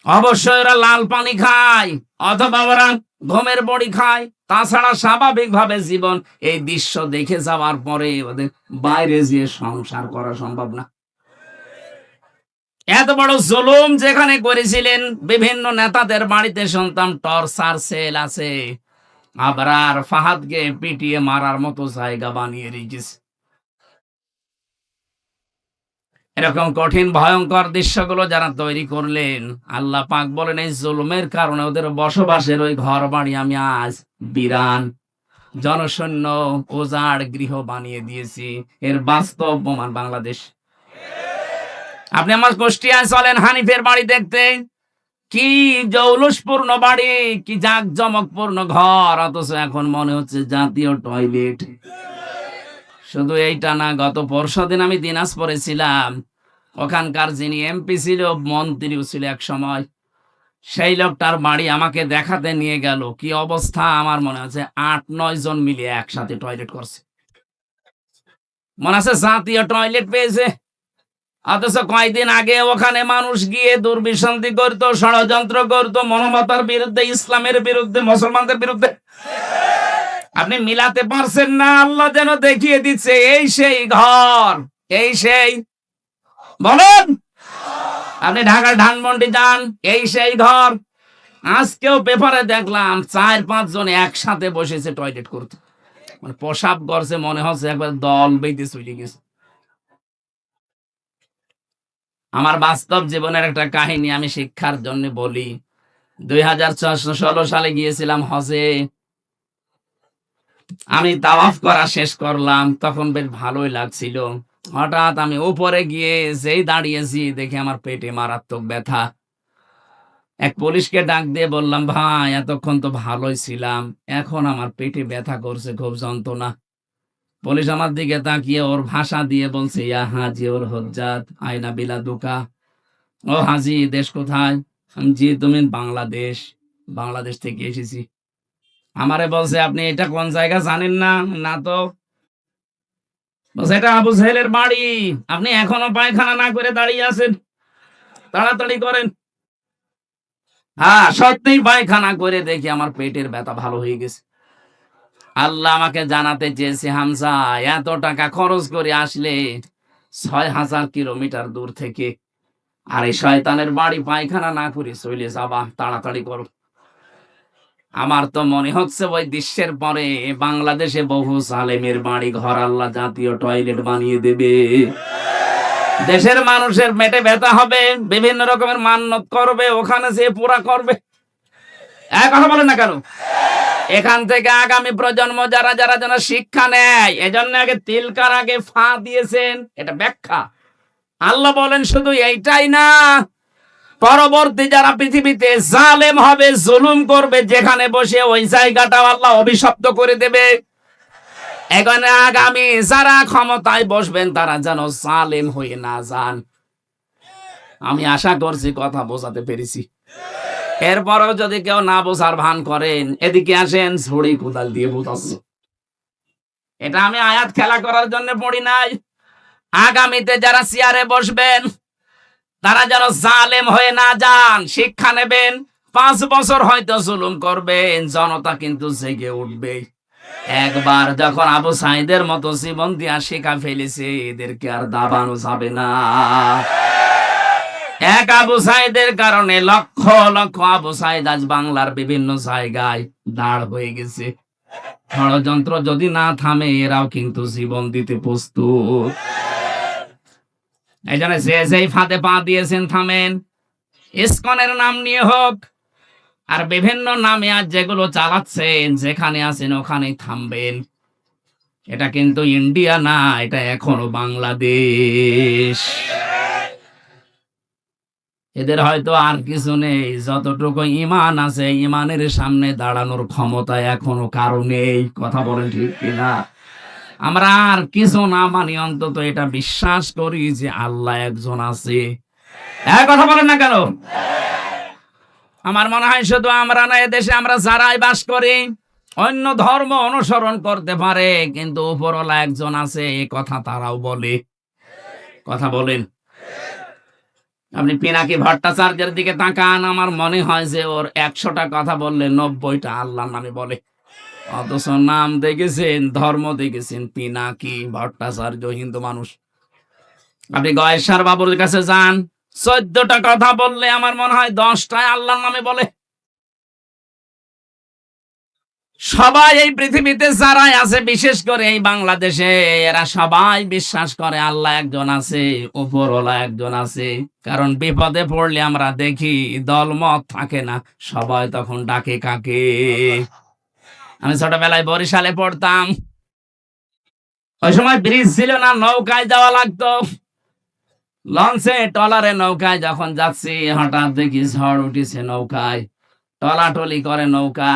অবশ্যই এরা লাল পানি খায় অথবা ওরা ঘুমের বড়ি খায়, তাছাড়া স্বাভাবিক ভাবে জীবন এই দৃশ্য দেখে যাওয়ার পরে ওদের বাইরে গিয়ে সংসার করা সম্ভব না। এত বড় জুলুম যেখানে করেছিলেন, বিভিন্ন নেতাদের বাড়িতে শুনতাম টর্চার সেল আছে, আবরার ফাহাদকে পিটিয়ে মারার মতো জায়গা বানিয়ে রেখেছে। এরকম কঠিন ভয়ঙ্কর দৃশ্যগুলো যারা তৈরি করলেন, আল্লাহ পাক বলেন এই জুলুমের কারণে ওদের বসবাসের ওই ঘর বাড়ি আমি আজ বিরান, জনশূন্য, উজাড় গৃহ বানিয়ে দিয়েছি। এর বাস্তব প্রমাণ বাংলাদেশ। আপনি আমার কুষ্টিয়ায় চলেন হানিফের বাড়ি দেখতে, কি জৌলুসপূর্ণ বাড়ি, কি জাঁকজমকপূর্ণ ঘর, অথচ এখন মনে হচ্ছে জাতীয় টয়লেট। শুধু এইটা না, গত পরশুদিন আমি দিনাজপুরে ছিলাম, ওখানকার যিনি এমপি ছিল, মন্ত্রীও ছিল এক সময়, সেই লোকটার বাড়ি আমাকে দেখাতে নিয়ে গেল। কি অবস্থা, আমার মনে আছে 8-9 জন মিলে একসাথে টয়লেট করছে, মনে আছে জাতীয় টয়লেট পেয়েছে। অথচ কয়েকদিন আগে ওখানে মানুষ গিয়ে দুর্বিসন্ধি করতো, ষড়যন্ত্র করতো মানবতার বিরুদ্ধে, ইসলামের বিরুদ্ধে, মুসলমানদের বিরুদ্ধে। আপনি মিলাতে পারছেন না। আল্লাহ যেন দেখিয়ে দিচ্ছে এই সেই ঘর, এই সেই, বলেন আপনি ঢাকার ধানমন্ডি যান, এই সেই ঘর। আজকেও পেপারে দেখলাম 4-5 জন একসাথে বসেছে টয়লেট করতে, মানে প্রসাব করছে, মনে হচ্ছে একবার দল বেঁধে চলে গেছে। আমার বাস্তব জীবনের একটা কাহিনী আমি শিক্ষার জন্য বলি। 2016 সালে গিয়েছিলাম হজে। আমি তাওয়াফ করা শেষ করলাম, তখন বেশ ভালোই লাগছিল। হঠাৎ আমি উপরে গিয়ে যেই দাঁড়িয়েছি দেখি আমার পেটে মারাত্মক ব্যথা। এক পুলিশকে ডাক দিয়ে বললাম, ভাই এতক্ষণ তো ভালোই ছিলাম, এখন আমার পেটে ব্যথা করছে, খুব যন্ত্রণা। পুলিশ আমার দিকে তাকিয়ে ওর ভাষা দিয়ে বলছে, ইয়া হাজি ওর হজ্জাত আয়না বিলা দুকা। ও হাজি, দেশ কোথায়? আমি, জি তুমি? বাংলাদেশ। বাংলাদেশ থেকে এসেছি। আমারে বলছে আপনি এটা কোন জায়গা জানেন না? না তো। বলছে এটা আবু জাহেলের বাড়ি, আপনি এখনো পায়খানা না করে দাঁড়িয়ে আছেন, তাড়াতাড়ি করেন। হ্যাঁ, সত্যিই পায়খানা করে দেখি আমার পেটের ব্যথা ভালো হয়ে গেছে। আল্লাহ আমাকে জানাতে চেয়েছে, হামজা এত টাকা খরচ করে আসলে ৬,০০০ কিলোমিটার দূর থেকে, আর এই শয়তানের বাড়ি পায়খানা না করে চলে যাবা, তাড়াতাড়ি করো। আমার তো মনে হচ্ছে ওই দৃশ্যের পরে বাংলাদেশে বহু জালেমের বাড়ি ঘর আল্লাহ জাতীয় টয়লেট বানিয়ে দেবে। দেশের মানুষের পেটে ব্যথা হবে, বিভিন্ন রকমের মান্যত করবে, ওখানে যে পুরা করবে। এক কথা বলেন না কেন? এখান থেকে আগামী প্রজন্ম যারা যারা যেন শিক্ষা নেয়, এজন্য আগে তিলকার আগে ফা দিয়েছেন, এটা ব্যাখ্যা। আল্লাহ বলেন শুধু এইটাই না, পরবর্তী যারা পৃথিবীতে জালেম হবে, জুলুম করবে, যেখানে বসে ওই জায়গাটা আল্লাহ অভিশপ্ত করে দেবে। এখানে আগামী যারা ক্ষমতায় বসবেন তারা যেন জালেম হয়ে না যান। আমি আশা করছি কথা বোঝাতে পেরেছি। এরপরেও যদি কেউ না বোঝার ভান করেন, এদিকে আসেন, ছড়ি কোদাল দিয়ে বোঝাচ্ছি। এটা আমি আয়াত খেলা করার জন্য পড়ি নাই। আগামীতে যারা চেয়ারে বসবেন তারা যেন জালেম হয়ে না যান, শিক্ষা নেবেন। 5 বছর হয়তো জুলুম করবেন, জনতা কিন্তু জেগে উঠবে। একবার যখন আবু সাইদের মতো জীবন দিয়া শিখা ফেলেছে, এদেরকে আর দাবানো যাবে না। এক আবু সাইদের কারণে লক্ষ লক্ষ আবু সাইদ আজ বাংলার বিভিন্ন জায়গায় দাঁড় হয়ে গেছে। ষড়যন্ত্র যদি না থামে, এরাও কিন্তু জীবন দিতে প্রস্তুত। এই জন্য যেই ফাঁদে পা দিয়েছেন থামেন। ইসকনের নাম নিয়ে হোক আর বিভিন্ন নামে আজ যেগুলো চালাচ্ছেন, যেখানে আছেন ওখানেই থামবেন। এটা কিন্তু ইন্ডিয়া না, এটা এখনো বাংলাদেশ। এদের হয়তো আর কিছু নেই, যতটুকু ইমান আছে ইমানের সামনে দাঁড়ানোর ক্ষমতা এখনো কারো নেই। কথা বলেন ঠিক কিনা? আমরা আর কিছু না মানি, অন্তত এটা বিশ্বাস করি যে আল্লাহ একজন আছে। এক কথা বলেন না কেন? আমার মনে হয় শুধু আমরা না, এদেশে আমরা যারাই বাস করি অন্য ধর্ম অনুসরণ করতে পারে, কিন্তু উপরওয়ালা একজন আছে, এ কথা তারাও বলে। কথা বলেন। আপনি পিনাকি ভট্টাচার্যের দিকে তাকান, আমার মনে হয় যে ওর 100টা কথা বললে 90টা আল্লাহর নামে বলে। অথচ নাম দেখেছেন, ধর্ম দেখেছেন পিনাকি ভট্টাচার্য, হিন্দু মানুষ। আপনি গয়েশ্বর বাবুর কাছে যান, 14টা কথা বললে আমার মনে হয় 10টায় আল্লাহর নামে বলে। সবাই এই পৃথিবীতে যারাই আছে, বিশেষ করে এই বাংলাদেশে, এরা সবাই বিশ্বাস করে আল্লাহ একজন আছে, উপরওয়ালা একজন আছে। কারণ বিপদে পড়লে আমরা দেখি দলমত থাকে না, সবাই তখন ডাকে কাকে? আমি ছোটবেলায় বরিশালে পড়তাম, ওই সময় ব্রিজ ছিল না, নৌকায় যাওয়া লাগতো। লঞ্চে টলারে নৌকায় যখন যাচ্ছি, হঠাৎ দেখি ঝড় উঠেছে নৌকায়, টলাটলি করে নৌকা।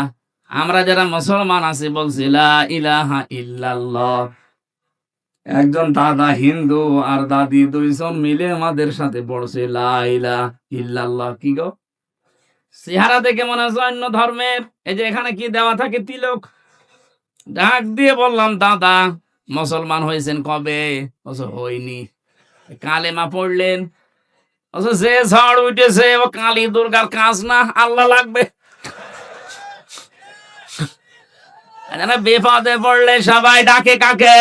আমরা যারা মুসলমান আছি বলছি লা ইলাহা ইল্লাল্লাহ। একজন দাদা হিন্দু আর দাদি দুইজন মিলে আমাদের সাথে পড়ছে লা ইলাহা ইল্লাল্লাহ। কি গো, চেহারা দেখে মনে হচ্ছে অন্য ধর্মের। এই যে এখানে কি দেওয়া থাকে, তিলক। ডাক দিয়ে বললাম, দাদা মুসলমান হয়েছেন কবে? বলছে হইনি। কালেমা পড়লেন? বলছে যে ঝড় উঠেছে ও কালী দুর্গার কাজ না, আল্লাহ লাগবে। বিপদে পড়লে সবাই ডাকে কাকে?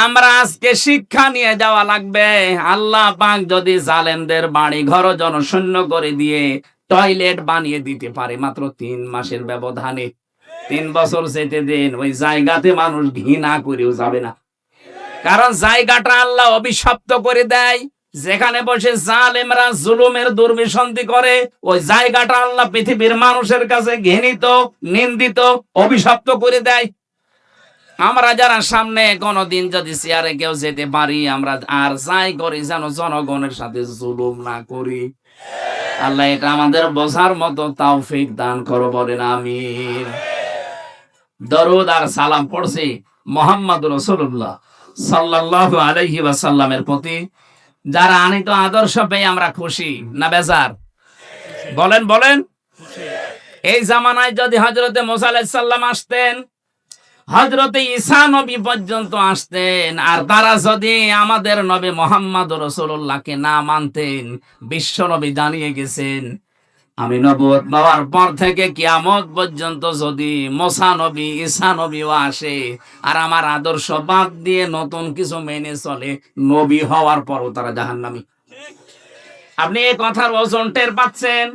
আমরা আজকে শিক্ষা নিয়ে যাওয়া লাগবে। আল্লাহ পাক যদি জালেমদের বাড়ি ঘর জনশূন্য করে দিয়ে টয়লেট বানিয়ে দিতে পারে মাত্র 3 মাসের ব্যবধানে, 3 বছর যেতে দেন, ওই জায়গাতে মানুষ ঘৃণা করেও যাবে না। কারণ জায়গাটা আল্লাহ অভিশপ্ত করে দেয়। যেখানে বসে জালেমরা জুলুমের দুর্বিসন্ধি করে, ওই জায়গাটা আল্লাহ পৃথিবীর মানুষের কাছে ঘৃণিত, নিন্দিত, অভিশপ্ত করে দেয়। আমরা যারা সামনে কোনদিন যদি চেয়ারে কেউ যেতে পারি, আমরা আর যাই করি যেন জনগণের সাথে জুলুম না করি। আল্লাহ এটা আমাদের বোঝার মতো তৌফিক দান করো, বলেন আমিন। দরুদ আর সালাম পড়ছি মুহাম্মদ রাসূলুল্লাহ সাল্লাল্লাহু আলাইহি ওয়াসাল্লামের প্রতি, যারা আনিত আদর্শ পেয়ে আমরা খুশি না বেজার? বলেন বলেন। এই জামানায় যদি হযরতে মুসা আলাইহিস সালাম আসতেন, হযরতে ঈসা নবী পর্যন্ত আসতেন, আর তারা যদি আমাদের নবী মুহাম্মদ রাসূলুল্লাহকে না মানতেন, বিশ্ব নবী জানিয়ে গেছেন আমি নবুয়ত পাওয়ার পর থেকে কিয়ামত পর্যন্ত যদি মুসা নবী ঈসা নবীও আসে আর আমার আদর্শ বাদ দিয়ে নতুন কিছু মেনে চলে, নবী হওয়ার পরও তারা জাহান্নামী। আপনি এই কথার ওজন টের পাচ্ছেন?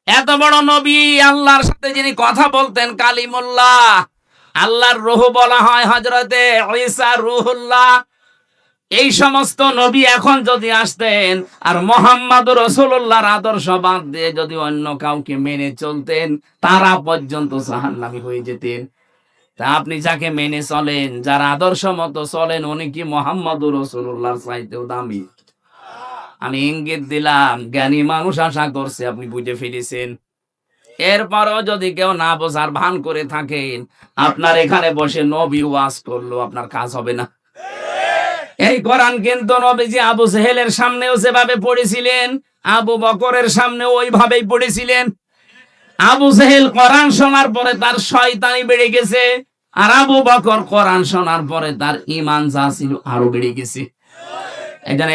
এত বড় নবী, আল্লাহর সাথে যিনি কথা বলতেন কালিমুল্লাহ, আল্লাহর রূহ বলা হয় হযরতে ঈসা রূহুল্লাহ, এই সমস্ত নবী এখন যদি আসতেন আর মুহাম্মদুর রাসূলুল্লাহর আদর্শ বাদ দিয়ে যদি অন্য কাউকে মেনে চলতেন, তারা পর্যন্ত জাহান্নামী হয়ে যেতেন। তা আপনি যাকে মেনে চলেন, যার আদর্শ মতো চলেন, উনি কি মুহাম্মদুর রাসূলুল্লাহর চাইতেও দামি? আমি ইঙ্গিত দিলাম, জ্ঞানী মানুষ আশা করছে আপনি বুঝে ফেলেছেন। এরপরও যদি কেউ না বোঝার ভান করে থাকেন, আপনার এখানে বসে নবী ওয়াজ করলো আপনার কাজ হবে না। এই কোরআন কিন্তু নবীজি আবু জেহেলের সামনেও যেভাবে পড়েছিলেন, আবু বকরের সামনেও ওইভাবেই পড়েছিলেন। আবু জেহেল কোরআন শোনার পরে তার শয়তানি বেড়ে গেছে, আর আবু বকর কোরআন শোনার পরে তার ঈমান যা ছিল আরো বেড়ে গেছে।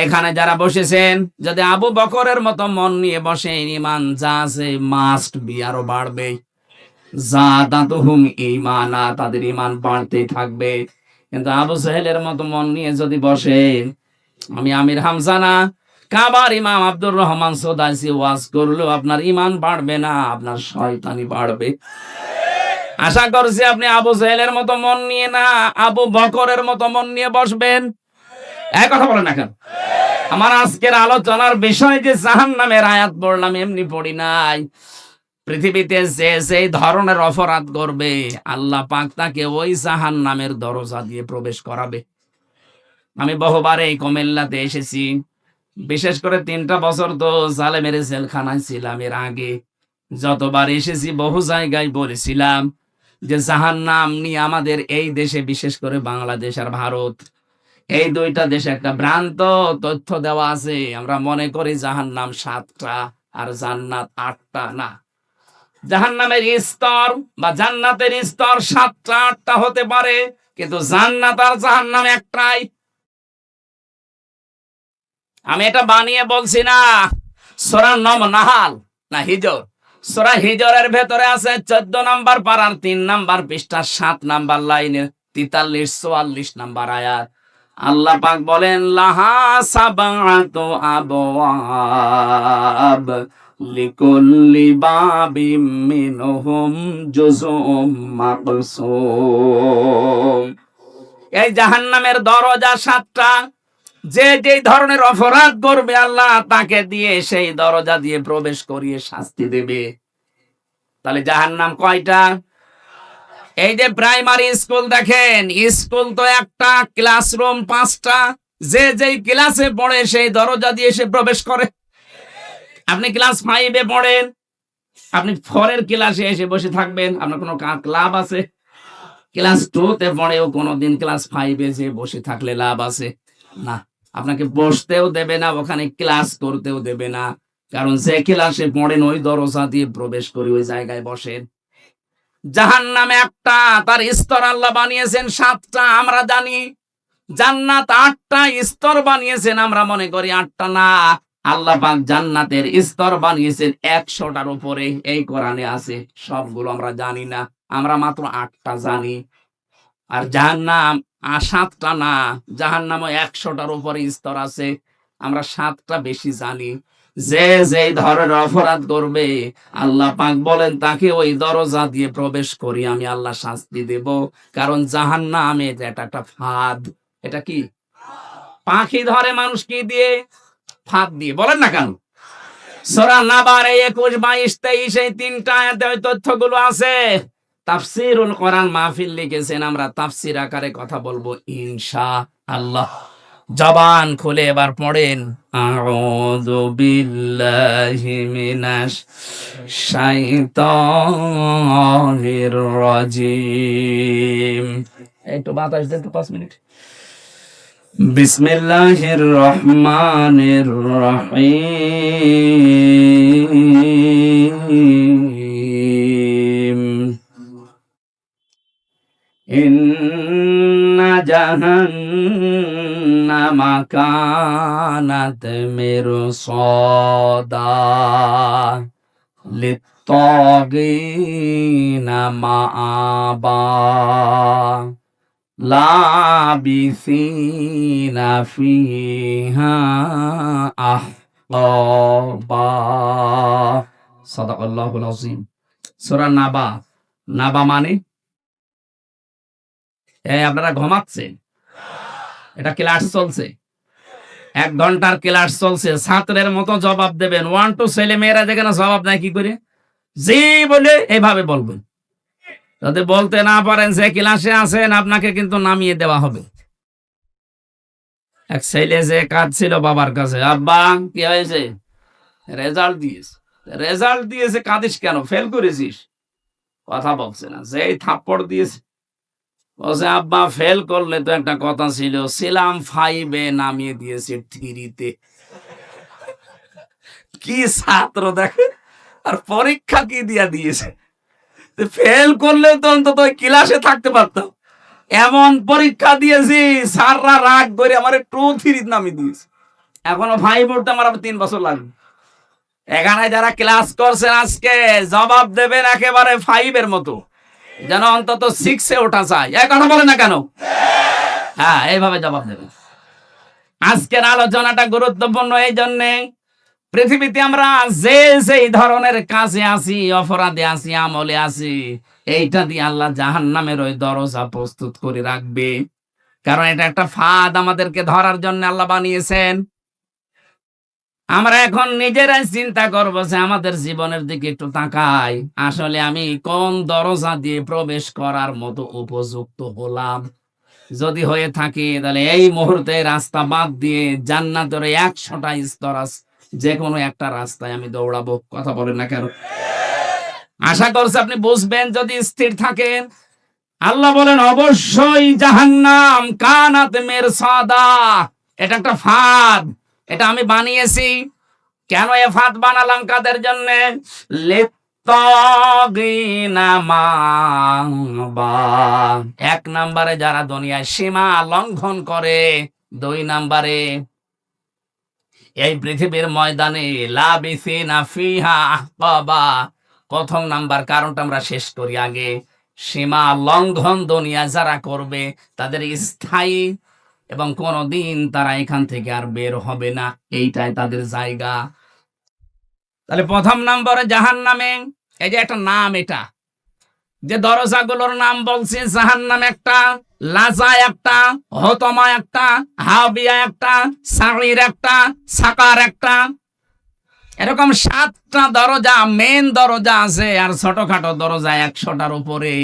এখানে যারা বসেছেন, যদি আবু বকরের মতো মন নিয়ে বসে, ঈমান যা আছে মাস্ট বি আরো বাড়বে। যাদাতুহুম ঈমানা, তাদের ঈমান বাড়তেই থাকবে। কিন্তু আবু জেহেলের মতো মন নিয়ে যদি বসে, আমি আমির হামজা না, কাবার ইমাম আব্দুর রহমান সোদাইসি ওয়াজ করলেও আপনার ঈমান বাড়বে না, আপনার শয়তানি বাড়বে। আশা করছি আপনি আবু জেহেলের মতো মন নিয়ে না, আবু বকরের মতো মন নিয়ে বসবেন। এক কথা বলেন না কেন? আমার আজকের আলোচনার বিষয় যে জাহান্নামের আয়াত পড়লাম, এমনি পড়ি নাই। পৃথিবীতে যে সেই ধরনের অপরাধ করবে, আল্লাহ পাক তাকে ওই জাহান্নামের দরজা দিয়ে প্রবেশ করাবে। আমি বহুবার এই কুমিল্লাতে এসেছি, বিশেষ করে 3টা বছর তো জালেমের জেলখানায় ছিলাম। এর আগে যতবার এসেছি বহু জায়গায় বলেছিলাম যে জাহান্নাম নিয়ে আমাদের এই দেশে, বিশেষ করে বাংলাদেশ আর ভারত, এই 2টা দেশে একটা ভ্রান্ত তথ্য দেওয়া আছে। আমরা মনে করি জাহান্নাম 7টা আর জান্নাত 8টা। না, জাহান্নামের স্তর বা জান্নাতের স্তর 7টা 8টা হতে পারে, কিন্তু জান্নাত আর জাহান্নাম একটাই। আমি এটা বানিয়ে বলছি না। সূরা নাহাল না হিজর, সূরা হিজরের ভেতরে আছে 14 নম্বর পারার 3 নম্বর পৃষ্ঠা 7 নম্বর লাইনের 43-44 নম্বর আয়াত। আল্লাহ পাক বলেন, লাহা সাবাতু আবওয়াব লিকুল্লি বাবিম মিনহুম জুজুম মাকসুম। এই জাহান্নামের দরজা 7টা। যে যে ধরনের অপরাধ করবে, আল্লাহ তাকে দিয়ে সেই দরজা দিয়ে প্রবেশ করিয়ে শাস্তি দেবে। তাহলে জাহান্নাম কয়টা? এই যে প্রাইমারি স্কুল দেখেন, স্কুল তো একটা, ক্লাসরুম 5টা। যে যেই ক্লাসে পড়ে সেই দরজা দিয়ে সে প্রবেশ করে। আপনি ক্লাস 5-এ পড়েন, আপনি 4-এর ক্লাসে এসে বসে থাকবেন, আপনার কোনো লাভ আছে? ক্লাস 2-তে পড়েও কোনোদিন ক্লাস 5-এ যে বসে থাকলে লাভ আছে? না, আপনাকে বসতেও দেবে না, ওখানে ক্লাস করতেও দেবে না। কারণ যে ক্লাসে পড়েন ওই দরজা দিয়ে প্রবেশ করে ওই জায়গায় বসেন। জাহান্নামে একটা, তার স্তর আল্লাহ বানিয়েছেন 7টা। আমরা জানি জান্নাত 8টা স্তর বানিয়েছেন, আমরা মনে করি 8টা। না, আল্লাহ পাক জান্নাতের স্তর বানিয়েছেন 100টার উপরে। এই কোরআনে আছে। সবগুলো আমরা জানি না, আমরা মাত্র 8টা জানি। আর জাহান্নাম 7টা না, জাহান্নামও 100টার উপরে স্তর আছে, আমরা 7টা বেশি জানি। যে যে ধরনের অপরাধ করবে, আল্লাহ পাক বলেন তাকে ওই দরজা দিয়ে প্রবেশ করি আমি আল্লাহ শাস্তি দেব। কারণ জাহান্নামে এটা একটা ফাঁদ। এটা কি? পাখি ধরে মানুষ কি দিয়ে? ফাঁদ দিয়ে। বলেন না কেন? সূরা নাবার 21, 22, 23 এই 3টা আয়াতে ওই তথ্যগুলো আছে। তাফসীরুল কোরআন মাহফিল লিখেছেন, আমরা তাফসীর আকারে কথা বলবো ইনশাআল্লাহ। জবান খুলে এবার পড়েন, আউযু বিল্লাহি মিনাশ শাইতানির রাজিম। একটু বাতাস দেন তো 5 মিনিট। বিসমিল্লাহির রহমানির রহিম। জাহান্নামা কানাত মিরসাদা লিত্তাগিনা মাআবা লাবিসিনা ফিহা আহকাবা। সাদাকাল্লাহুল আযীম। সূরা নাবা। নাবা মানে আপনারা ঘুমাচ্ছেন, এটা ক্লাস চলছে, 1 ঘন্টার ক্লাস চলছে, ছাত্রের মতো জবাব দেবেন। 1 টু ছেলে মেয়েরা যেখানে জবাব দেয় কি করে, জি বলে এইভাবে বলবেন। যদি বলতে না পারেন যে ক্লাসে আছেন, আপনাকে কিন্তু নামিয়ে দেওয়া হবে। এক ছেলে যে কাঁদছিল বাবার কাছে, আব্বা কি হয়েছে, রেজাল্ট দিয়েছে। রেজাল্ট দিয়েছে, কাঁদিস কেন, ফেল করেছিস? কথা বলছে না, যেই থাপ্পড় দিয়েছে বলছে আব্বা ফেল করলে তো একটা কথা ছিল, ছিলাম 5-এ নামিয়ে দিয়েছে 3-তে। কি ছাত্র দেখে, আর পরীক্ষা কি দিয়া দিয়েছে, ফেল করলে তো অন্তত ক্লাসে থাকতে পারতাম। এমন পরীক্ষা দিয়েছি, স্যাররা রাগ করে আমার 2-3 নামিয়ে দিয়েছে। এখনো 5 উঠতে আমার 3 বছর লাগবে। এখানে যারা ক্লাস করছেন আজকে জবাব দেবেন একেবারে 5-এর মতো, যেন অন্তত 6-এ ওঠা যায়। এই কথা বলে না কেন? হ্যাঁ, এইভাবে জবাব দেবেন। আজকের আলোচনাটা গুরুত্বপূর্ণ এই জন্যে, পৃথিবীতে আমরা যে যেই ধরনের কাজে আছি, অপরাধে আছি, আমলে আছি, এইটা দিয়ে আল্লাহ জাহান্নামের ওই দরজা প্রস্তুত করে রাখবে। কারণ এটা একটা ফাঁদ আমাদেরকে ধরার জন্য আল্লাহ বানিয়েছেন। আমরা এখন নিজেরাই চিন্তা করবো যে আমাদের জীবনের দিকে একটু তাকাই, আসলে আমি কোন দরজা দিয়ে প্রবেশ করার মতো উপযুক্ত হলাম। যদি হয়ে থাকে তাহলে এই মুহূর্তে রাস্তা বাদ দিয়ে জান্নাতের 100টা স্তর আছে, যে কোনো একটা রাস্তায় আমি দৌড়াবো। কথা বলেন না কেন? আশা করছি আপনি বুঝবেন যদি স্থির থাকেন। আল্লাহ বলেন অবশ্যই জাহান্নাম কানাত মিরসাদা, এটা একটা ফাঁদ, এটা আমি বানিয়েছি। কেন এ ফাঁদ বানালাম, কাদের জন্য? লিত্তাগিনা মাআবা। 1 নম্বরে যারা দুনিয়ায় সীমা লঙ্ঘন করে, 2 নম্বরে এই পৃথিবীর ময়দানে লাবিসিনা ফিহা আহকাবা। প্রথম নাম্বার কারণটা আমরা শেষ করি আগে। সীমা লঙ্ঘন দুনিয়া যারা করবে তাদের স্থায়ী এবং কোনদিন তারা এখান থেকে আর বের হবে না, এইটাই তাদের জায়গা। তাহলে প্রথম নম্বরে জাহান্নামে, এই যে একটা নাম, এটা যে দরজাগুলোর নাম বলছে, জাহান্নাম একটা, লাজা একটা, হতমা একটা, হাবিয়া একটা, সাঈর একটা, সাকার একটা, এরকম 7টা দরজা, মেন দরজা আছে, আর ছোটখাটো দরজা 100টার উপরে।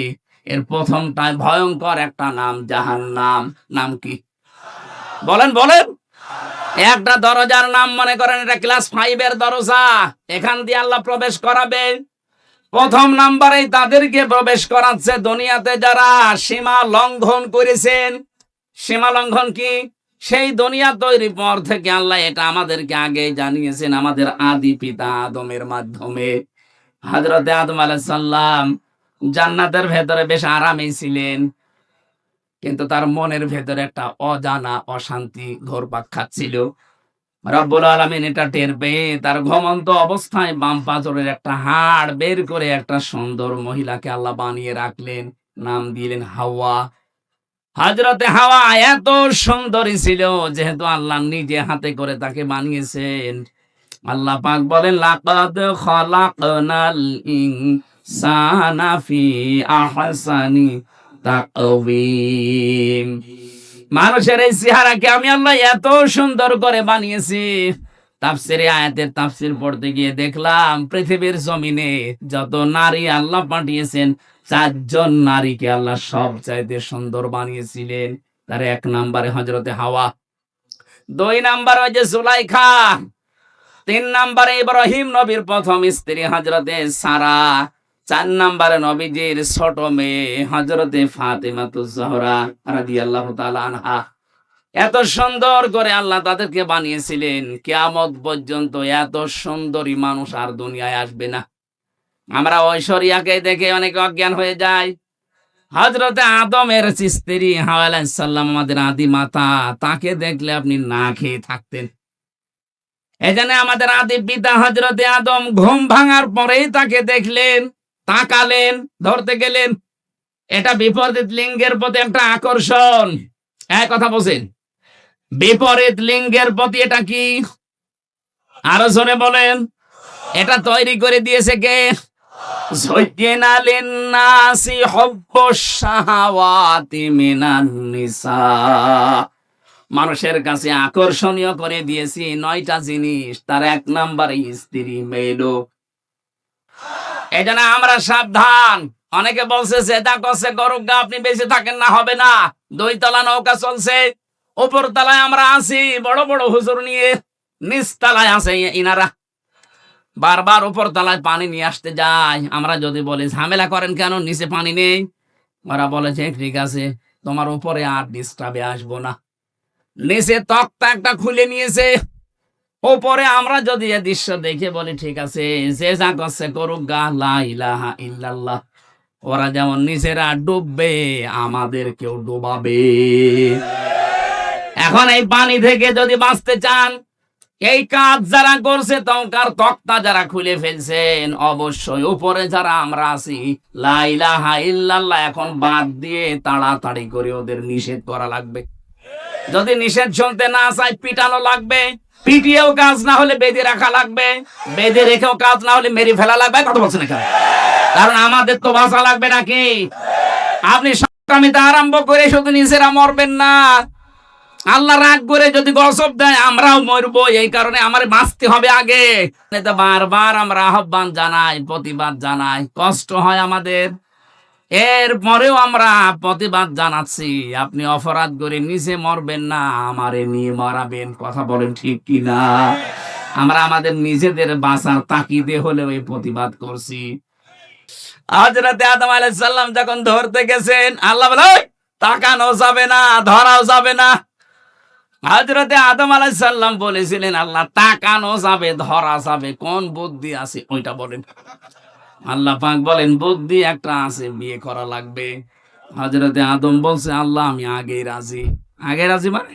এর প্রথমটায় ভয়ঙ্কর একটা নাম, জাহান্নাম। নাম কি বলেন বলেন? একটা দরজার নাম মনে করেন এটা ক্লাস 5-এর দরজা, এখান দিয়ে আল্লাহ প্রবেশ করাবে। প্রথম নাম্বারে তাদেরকে প্রবেশ করাচ্ছে দুনিয়াতে যারা সীমা লঙ্ঘন করেছেন। সীমা লঙ্ঘন কি? সেই দুনিয়া তৈরির পর থেকে আল্লাহ এটা আমাদেরকে আগে জানিয়েছেন, আমাদের আদি পিতা আদমের মাধ্যমে। হযরতে আদম আলাইহিস সালাম জান্নাতের ভেতরে বেশ আরামেই ছিলেন, কিন্তু তার মনের ভেতরে একটা অজানা অশান্তি ঘুরপাক খাচ্ছিল। রব্বুল আলামিন এটা টের পেয়ে তার ঘুমন্ত অবস্থায় বাম পাজরের একটা হাড় বের করে একটা সুন্দর মহিলাকে আল্লাহ বানিয়ে রাখলেন, নাম দিলেন হাওয়া। হযরতে হাওয়া এত সুন্দরী ছিল, যেহেতু আল্লাহ নিজে হাতে করে তাকে বানিয়েছেন। আল্লাহ পাক বলেন লাকাদ খালাকনাল ইনসানা ফি আহসানি তাকওয়িম। মানুষের এই চেহারাকে আমি আল্লাহ এত সুন্দর করে বানিয়েছি। তাফসিরে আয়াতের তাফসির পড়তে গিয়ে দেখলাম পৃথিবীর জমিনে যত নারী আল্লাহ পাঠিয়েছেন, 4 জন নারীকে আল্লাহ সবচাইতে সুন্দর বানিয়েছিলেন। তার 1 নম্বরে হযরতে হাওয়া, 2 নম্বরে ওই যে জুলাইখা, 3 নম্বরে ইব্রাহিম নবীর প্রথম স্ত্রী হযরতে সারা, 4 নম্বরে নবীজির ছোট মেয়ে হযরতে ফাতেমাতুজ জোহরা রাদিয়াল্লাহু তাআলা আনহা। এত সুন্দর করে আল্লাহ তাদেরকে বানিয়েছিলেন, কিয়ামত পর্যন্ত এত সুন্দরী মানুষ আর দুনিয়ায় আসবে না। আমরা ঐশ্বরিয়াকে দেখে অনেক অজ্ঞান হয়ে যায়। হযরতে আদমের স্ত্রী হাওয়া আলাইহিস সালাম আমাদের আদি মাতা, তাকে দেখলে আপনি না খেয়ে থাকতেন। এজন্য আমাদের আদি পিতা হযরতে আদম ঘুম ভাঙার পরেই তাকে দেখলেন, তাকালেন, ধরতে গেলেন। এটা বিপরীত লিঙ্গের প্রতি একটা আকর্ষণ। এক কথা বলছেন, বিপরীত লিঙ্গের প্রতি এটা কি? আরো জোরে বলেন। এটা তৈরি করে দিয়েছে কে? যুজ্জিনা লিন্নাসি হুব্বুশ শাহাওয়াতি মিনান নিসা। মানুষের কাছে আকর্ষণীয় করে দিয়েছি 9টা জিনিস, তার 1 নাম্বার স্ত্রী, মেয়ে লোক। এজন্য আমরা সাবধান। অনেকে বলছে জেদা করছে করুক গা, আপনি বেঁচে থাকেন না, হবে না। 2 তলা নৌকা চলছে, উপর তলায় আমরা আছি বড় বড় হুজুর নিয়ে, নিচ তলায় আছে ইনারা। বারবার উপর তলায় পানি নিয়ে আসতে যায়। আমরা যদি বলি ঝামেলা করেন কেন, নিচে পানি নেই, ওরা বলে যে ঠিক আছে, তোমার উপরে আর ডিস্টার্বে আসবো না। নিচে তক্তা একটা খুলে নিয়েছে, ওপরে আমরা যদি এ দৃশ্য দেখে বলি ঠিক আছে, যে যা করছে করুক গা, লা ইলাহা ইল্লাল্লাহ। ওরা যেমন নিজেরা ডুববে, আমাদেরকেও ডুবাবে। এখন এই পানি থেকে যদি বাঁচতে চান, এই কাজ যারা করছে, তওকার তক্তা যারা খুলে ফেলছেন, অবশ্যই উপরে যারা আমরা আছি, লা ইলাহা ইল্লাল্লাহ এখন বাদ দিয়ে তাড়াতাড়ি করে ওদের নিষেধ করা লাগবে। যদি নিষেধ শুনতে না চাই, পিটানো লাগবে। পিটিয়েও কাজ না হলে বেঁধে রাখা লাগবে। বেঁধে রেখেও কাজ না হলে মেরে ফেলা লাগবে। কথা বলছেন এখানে? কারণ আমাদের তো বাঁচা লাগবে নাকি? আপনি সংক্রামিত আরম্ভ করে শুধু নিজেরা মরবেন না, আল্লাহ রাগ করে যদি গজব দেয় আমরাও মরবো। এই কারণে আমার বাঁচতে হবে আগে। বারবার আমরা আহ্বান জানাই, প্রতিবাদ জানাই, কষ্ট হয় আমাদের, এর পরেও আমরা প্রতিবাদ জানাচ্ছি। আপনি অপরাধ করে নিজে মরবেন না, আমারে নিয়ে মরাবেন। কথা বলেন ঠিক কিনা? আমরা আমাদের নিজেদের বাঁচার তাকিদে হলেও এই প্রতিবাদ করছি। হযরতে আদম আলাইহিস সালাম যখন ধরতে গেছেন, আল্লাহ বলে তাকানো যাবে না, ধরাও যাবে না। হযরতে আদম আলাইহিস সালাম বলেছিলেন, আল্লাহ তাকানো যাবে, ধরা যাবে, কোন বুদ্ধি আছে ওইটা বলেন। আল্লাহ পাক বলেন বুদ্ধি একটা আছে, বিয়ে করা লাগবে। হযরতে আদম বলছে, আল্লাহ আমি আগেই রাজি। আগে রাজি মানে